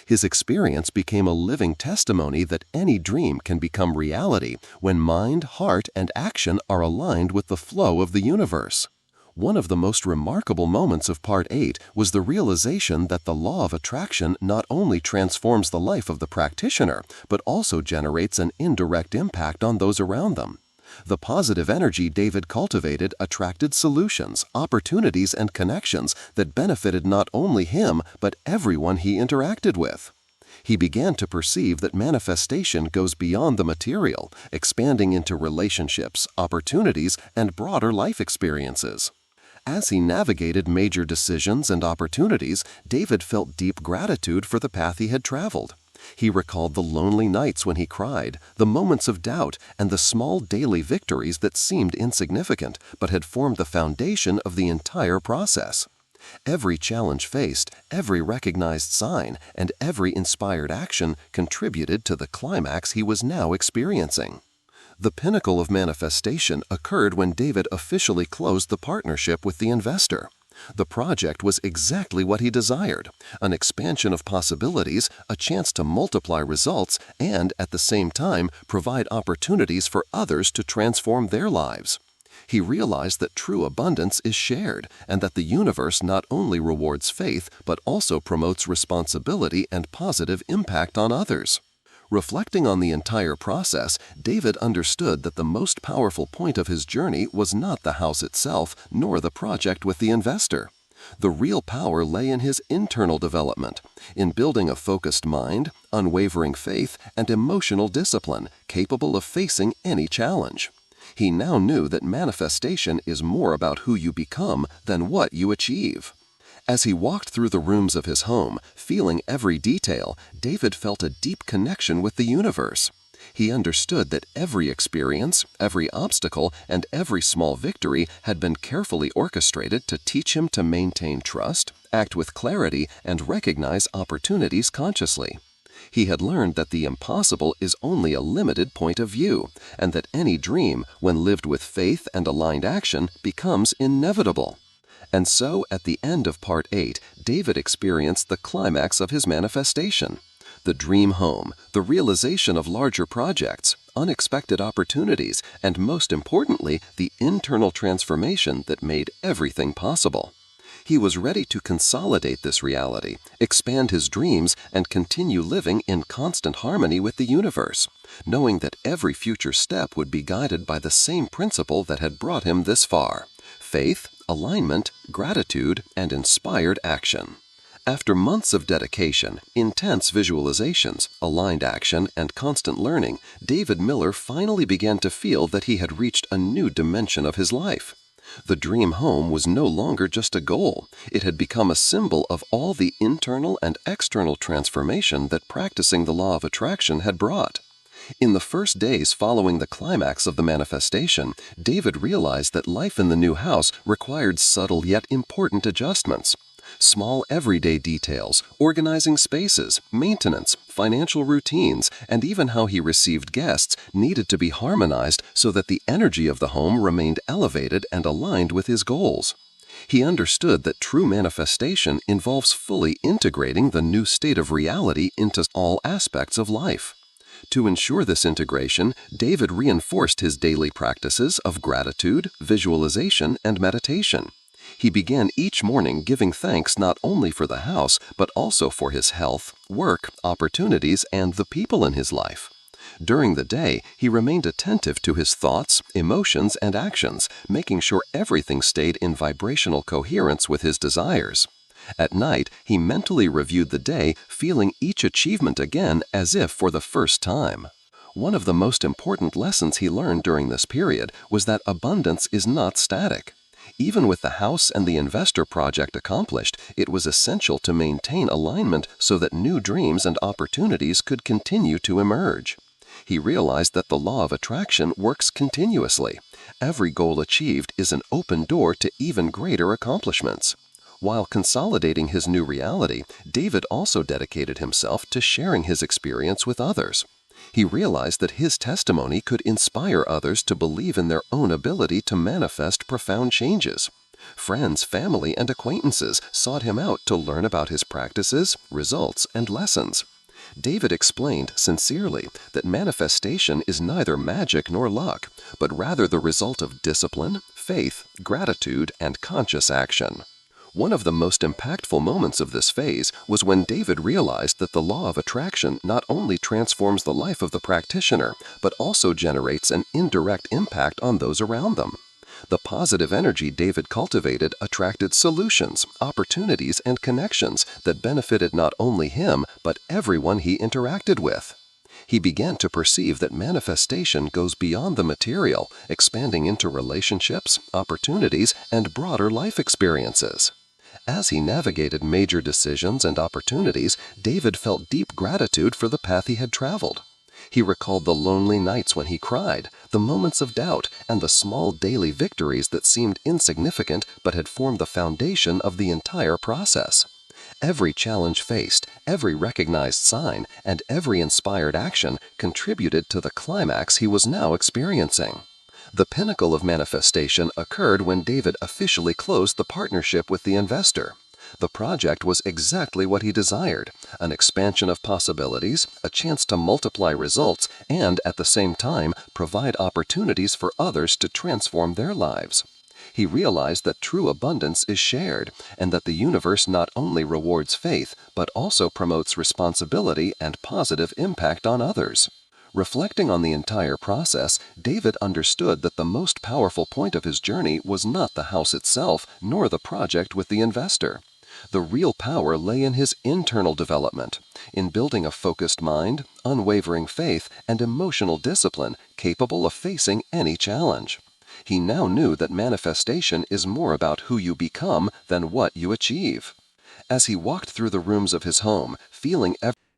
B: His experience became a living testimony that any dream can become reality when mind, heart, and action are aligned with the flow of the universe. One of the most remarkable moments of Part 8 was the realization that the law of attraction not only transforms the life of the practitioner, but also generates an indirect impact on those around them. The positive energy David cultivated attracted solutions, opportunities, and connections that benefited not only him, but everyone he interacted with. He began to perceive that manifestation goes beyond the material, expanding into relationships, opportunities, and broader life experiences. As he navigated major decisions and opportunities, David felt deep gratitude for the path he had traveled. He recalled the lonely nights when he cried, the moments of doubt, and the small daily victories that seemed insignificant but had formed the foundation of the entire process. Every challenge faced, every recognized sign, and every inspired action contributed to the climax he was now experiencing. The pinnacle of manifestation occurred when David officially closed the partnership with the investor. The project was exactly what he desired: an expansion of possibilities, a chance to multiply results, and, at the same time, provide opportunities for others to transform their lives. He realized that true abundance is shared, and that the universe not only rewards faith, but also promotes responsibility and positive impact on others. Reflecting on the entire process, David understood that the most powerful point of his journey was not the house itself, nor the project with the investor. The real power lay in his internal development, in building a focused mind, unwavering faith, and emotional discipline capable of facing any challenge. He now knew that manifestation is more about who you become than what you achieve. As he walked through the rooms of his home, feeling every detail, David felt a deep connection with the universe. He understood that every experience, every obstacle, and every small victory had been carefully orchestrated to teach him to maintain trust, act with clarity, and recognize opportunities consciously. He had learned that the impossible is only a limited point of view, and that any dream, when lived with faith and aligned action, becomes inevitable. And so, at the end of Part 8, David experienced the climax of his manifestation. The dream home, the realization of larger projects, unexpected opportunities, and most importantly, the internal transformation that made everything possible. He was ready to consolidate this reality, expand his dreams, and continue living in constant harmony with the universe, knowing that every future step would be guided by the same principle that had brought him this far: faith, alignment, gratitude, and inspired action. After months of dedication, intense visualizations, aligned action, and constant learning, David Miller finally began to feel that he had reached a new dimension of his life. The dream home was no longer just a goal. It had become a symbol of all the internal and external transformation that practicing the law of attraction had brought. In the first days following the climax of the manifestation, David realized that life in the new house required subtle yet important adjustments. Small everyday details, organizing spaces, maintenance, financial routines, and even how he received guests needed to be harmonized so that the energy of the home remained elevated and aligned with his goals. He understood that true manifestation involves fully integrating the new state of reality into all aspects of life. To ensure this integration, David reinforced his daily practices of gratitude, visualization, and meditation. He began each morning giving thanks not only for the house, but also for his health, work, opportunities, and the people in his life. During the day, he remained attentive to his thoughts, emotions, and actions, making sure everything stayed in vibrational coherence with his desires. At night, he mentally reviewed the day, feeling each achievement again as if for the first time. One of the most important lessons he learned during this period was that abundance is not static. Even with the house and the investor project accomplished, it was essential to maintain alignment so that new dreams and opportunities could continue to emerge. He realized that the law of attraction works continuously. Every goal achieved is an open door to even greater accomplishments. While consolidating his new reality, David also dedicated himself to sharing his experience with others. He realized that his testimony could inspire others to believe in their own ability to manifest profound changes. Friends, family, and acquaintances sought him out to learn about his practices, results, and lessons. David explained sincerely that manifestation is neither magic nor luck, but rather the result of discipline, faith, gratitude, and conscious action. One of the most impactful moments of this phase was when David realized that the law of attraction not only transforms the life of the practitioner, but also generates an indirect impact on those around them. The positive energy David cultivated attracted solutions, opportunities, and connections that benefited not only him, but everyone he interacted with. He began to perceive that manifestation goes beyond the material, expanding into relationships, opportunities, and broader life experiences. As he navigated major decisions and opportunities, David felt deep gratitude for the path he had traveled. He recalled the lonely nights when he cried, the moments of doubt, and the small daily victories that seemed insignificant but had formed the foundation of the entire process. Every challenge faced, every recognized sign, and every inspired action contributed to the climax he was now experiencing. The pinnacle of manifestation occurred when David officially closed the partnership with the investor. The project was exactly what he desired: an expansion of possibilities, a chance to multiply results, and at the same time provide opportunities for others to transform their lives. He realized that true abundance is shared, and that the universe not only rewards faith, but also promotes responsibility and positive impact on others. Reflecting on the entire process, David understood that the most powerful point of his journey was not the house itself, nor the project with the investor. The real power lay in his internal development, in building a focused mind, unwavering faith, and emotional discipline capable of facing any challenge. He now knew that manifestation is more about who you become than what you achieve. As he walked through the rooms of his home, feeling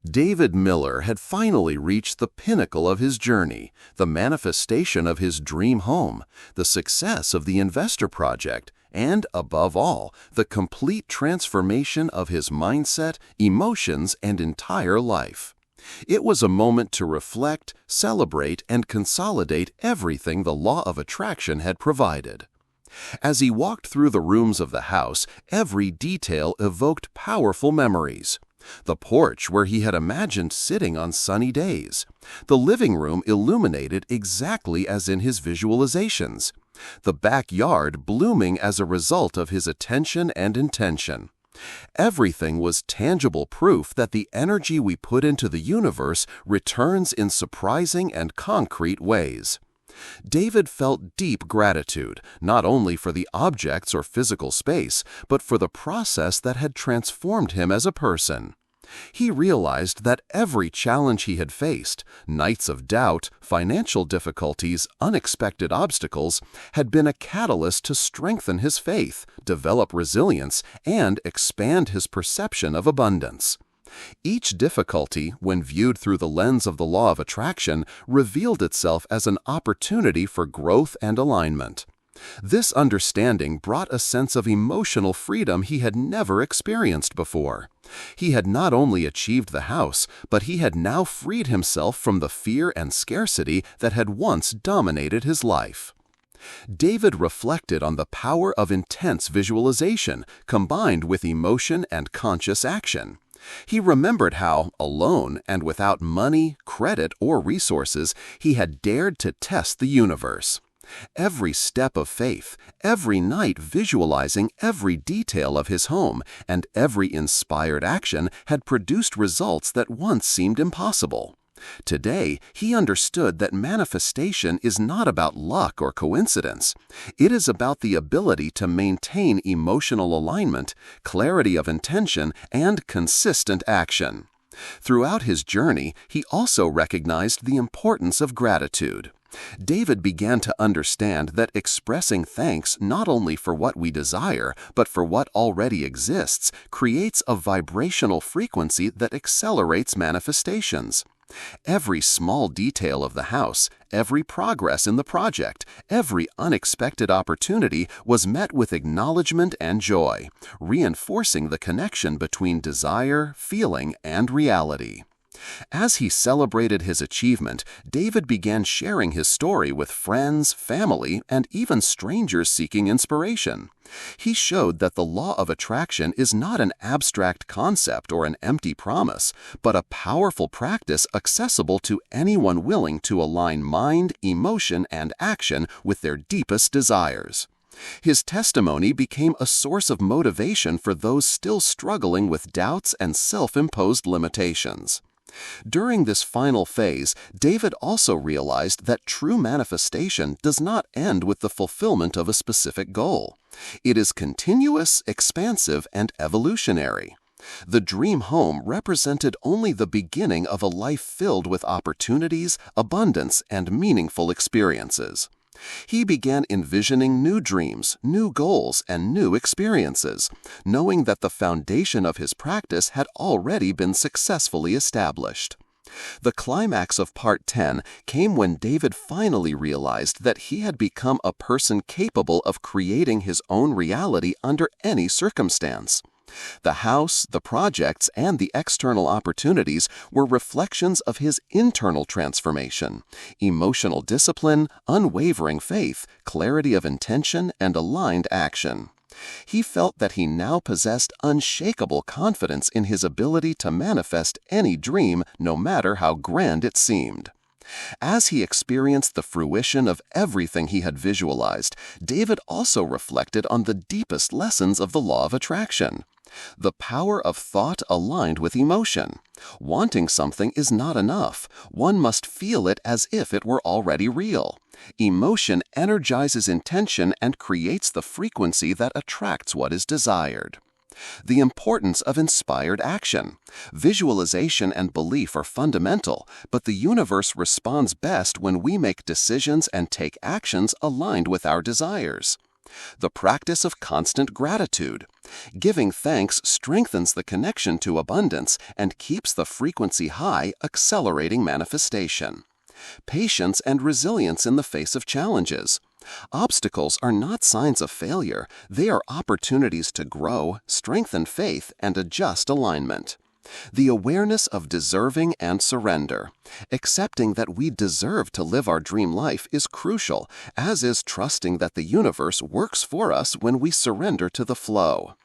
A: David Miller had finally reached the pinnacle of his journey, the manifestation of his dream home, the success of the investor project, and, above all, the complete transformation of his mindset, emotions, and entire life. It was a moment to reflect, celebrate, and consolidate everything the law of attraction had provided. As he walked through the rooms of the house, every detail evoked powerful memories. The porch where he had imagined sitting on sunny days. The living room illuminated exactly as in his visualizations. The backyard blooming as a result of his attention and intention. Everything was tangible proof that the energy we put into the universe returns in surprising and concrete ways. David felt deep gratitude, not only for the objects or physical space, but for the process that had transformed him as a person. He realized that every challenge he had faced, nights of doubt, financial difficulties, unexpected obstacles, had been a catalyst to strengthen his faith, develop resilience, and expand his perception of abundance. Each difficulty, when viewed through the lens of the law of attraction, revealed itself as an opportunity for growth and alignment. This understanding brought a sense of emotional freedom he had never experienced before. He had not only achieved the house, but he had now freed himself from the fear and scarcity that had once dominated his life. David reflected on the power of intense visualization combined with emotion and conscious action. He remembered how, alone and without money, credit, or resources, he had dared to test the universe. Every step of faith, every night visualizing every detail of his home, and every inspired action had produced results that once seemed impossible. Today, he understood that manifestation is not about luck or coincidence. It is about the ability to maintain emotional alignment, clarity of intention, and consistent action. Throughout his journey, he also recognized the importance of gratitude. David began to understand that expressing thanks not only for what we desire, but for what already exists, creates a vibrational frequency that accelerates manifestations.
B: Every small detail of the house, every progress in the project, every unexpected opportunity was met with acknowledgement and joy, reinforcing the connection between desire, feeling, and reality. As he celebrated his achievement, David began sharing his story with friends, family, and even strangers seeking inspiration. He showed that the law of attraction is not an abstract concept or an empty promise, but a powerful practice accessible to anyone willing to align mind, emotion, and action with their deepest desires. His testimony became a source of motivation for those still struggling with doubts and self-imposed limitations. During this final phase, David also realized that true manifestation does not end with the fulfillment of a specific goal. It is continuous, expansive, and evolutionary. The dream home represented only the beginning of a life filled with opportunities, abundance, and meaningful experiences. He began envisioning new dreams, new goals, and new experiences, knowing that the foundation of his practice had already been successfully established. The climax of Part 10 came when David finally realized that he had become a person capable of creating his own reality under any circumstance. The house, the projects, and the external opportunities were reflections of his internal transformation, emotional discipline, unwavering faith, clarity of intention, and aligned action. He felt that he now possessed unshakable confidence in his ability to manifest any dream, no matter how grand it seemed. As he experienced the fruition of everything he had visualized, David also reflected on the deepest lessons of the law of attraction. The power of thought aligned with emotion. Wanting something is not enough. One must feel it as if it were already real. Emotion energizes intention and creates the frequency that attracts what is desired. The importance of inspired action. Visualization and belief are fundamental, but the universe responds best when we make decisions and take actions aligned with our desires. The practice of constant gratitude. Giving thanks strengthens the connection to abundance and keeps the frequency high, accelerating manifestation. Patience and resilience in the face of challenges. Obstacles are not signs of failure, they are opportunities to grow, strengthen faith, and adjust alignment. The awareness of deserving and surrender. Accepting that we deserve to live our dream life is crucial, as is trusting that the universe works for us when we surrender to the flow.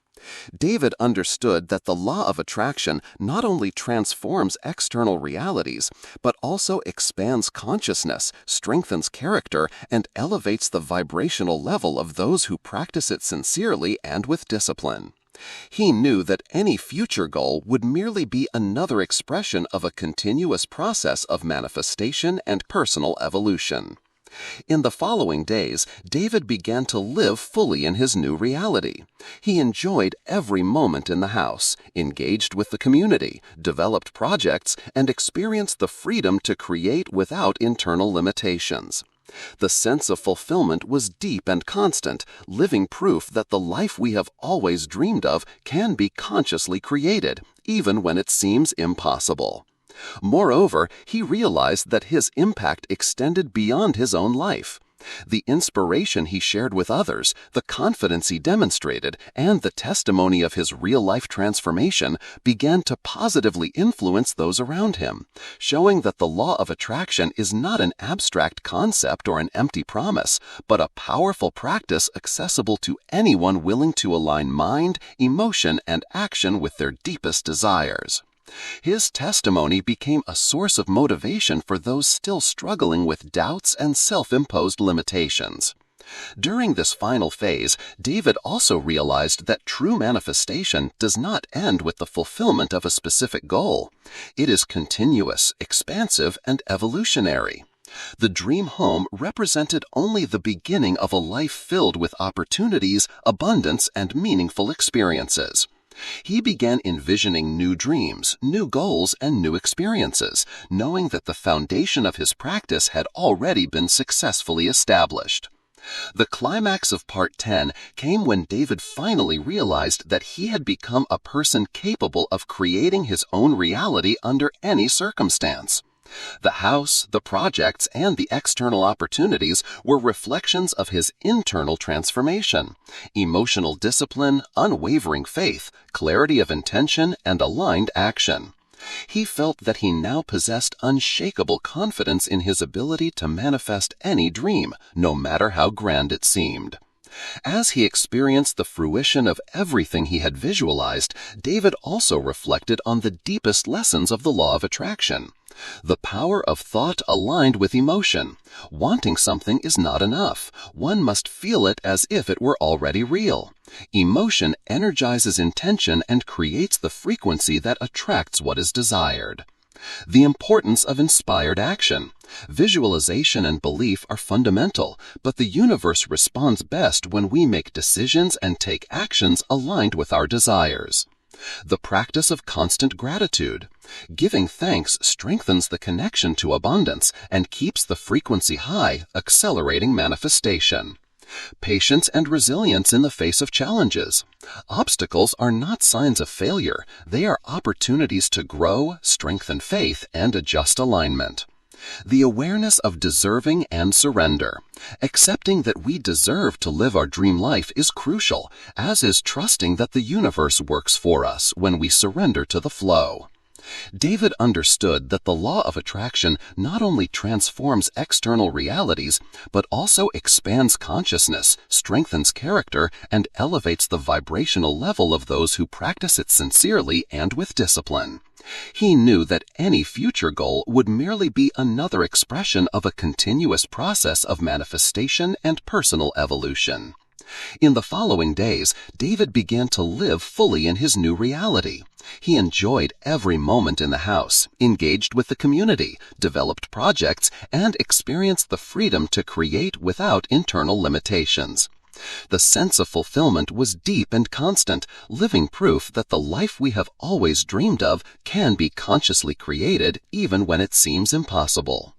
B: David understood that the law of attraction not only transforms external realities, but also expands consciousness, strengthens character, and elevates the vibrational level of those who practice it sincerely and with discipline. He knew that any future goal would merely be another expression of a continuous process of manifestation and personal evolution. In the following days, David began to live fully in his new reality. He enjoyed every moment in the house, engaged with the community, developed projects, and experienced the freedom to create without internal limitations. The sense of fulfillment was deep and constant, living proof that the life we have always dreamed of can be consciously created, even when it seems impossible. Moreover, he realized that his impact extended beyond his own life. The inspiration he shared with others, the confidence he demonstrated, and the testimony of his real-life transformation began to positively influence those around him, showing that the law of attraction is not an abstract concept or an empty promise, but a powerful practice accessible to anyone willing to align mind, emotion, and action with their deepest desires. His testimony became a source of motivation for those still struggling with doubts and self-imposed limitations. During this final phase, David also realized that true manifestation does not end with the fulfillment of a specific goal. It is continuous, expansive, and evolutionary. The dream home represented only the beginning of a life filled with opportunities, abundance, and meaningful experiences. He began envisioning new dreams, new goals, and new experiences, knowing that the foundation of his practice had already been successfully established. The climax of Part 10 came when David finally realized that he had become a person capable of creating his own reality under any circumstance. The house, the projects, and the external opportunities were reflections of his internal transformation: emotional discipline, unwavering faith, clarity of intention, and aligned action. He felt that he now possessed unshakable confidence in his ability to manifest any dream, no matter how grand it seemed. As he experienced the fruition of everything he had visualized, David also reflected on the deepest lessons of the law of attraction. The power of thought aligned with emotion. Wanting something is not enough. One must feel it as if it were already real. Emotion energizes intention and creates the frequency that attracts what is desired. The importance of inspired action. Visualization and belief are fundamental, but the universe responds best when we make decisions and take actions aligned with our desires. The practice of constant gratitude. Giving thanks strengthens the connection to abundance and keeps the frequency high, accelerating manifestation. Patience and resilience in the face of challenges. Obstacles are not signs of failure. They are opportunities to grow, strengthen faith, and adjust alignment. The awareness of deserving and surrender. Accepting that we deserve to live our dream life is crucial, as is trusting that the universe works for us when we surrender to the flow. David understood that the law of attraction not only transforms external realities, but also expands consciousness, strengthens character, and elevates the vibrational level of those who practice it sincerely and with discipline. He knew that any future goal would merely be another expression of a continuous process of manifestation and personal evolution. In the following days, David began to live fully in his new reality. He enjoyed every moment in the house, engaged with the community, developed projects, and experienced the freedom to create without internal limitations. The sense of fulfillment was deep and constant, living proof that the life we have always dreamed of can be consciously created even when it seems impossible.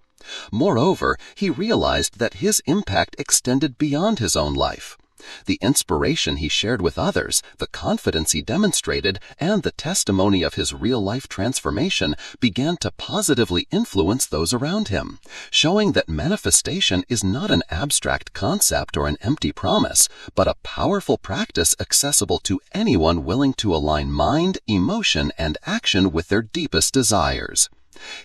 B: Moreover, he realized that his impact extended beyond his own life. The inspiration he shared with others, the confidence he demonstrated, and the testimony of his real-life transformation began to positively influence those around him, showing that manifestation is not an abstract concept or an empty promise, but a powerful practice accessible to anyone willing to align mind, emotion, and action with their deepest desires.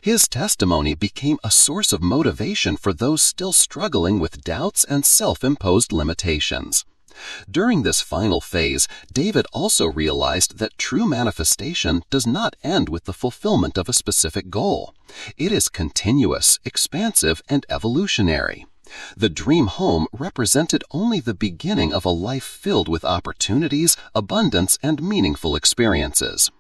B: His testimony became a source of motivation for those still struggling with doubts and self-imposed limitations. During this final phase, David also realized that true manifestation does not end with the fulfillment of a specific goal. It is continuous, expansive, and evolutionary. The dream home represented only the beginning of a life filled with opportunities, abundance, and meaningful experiences.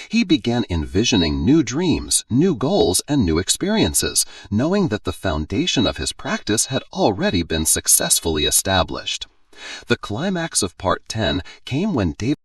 B: He began envisioning new dreams, new goals, and new experiences, knowing that the foundation of his practice had already been successfully established. The climax of Part 10 came when David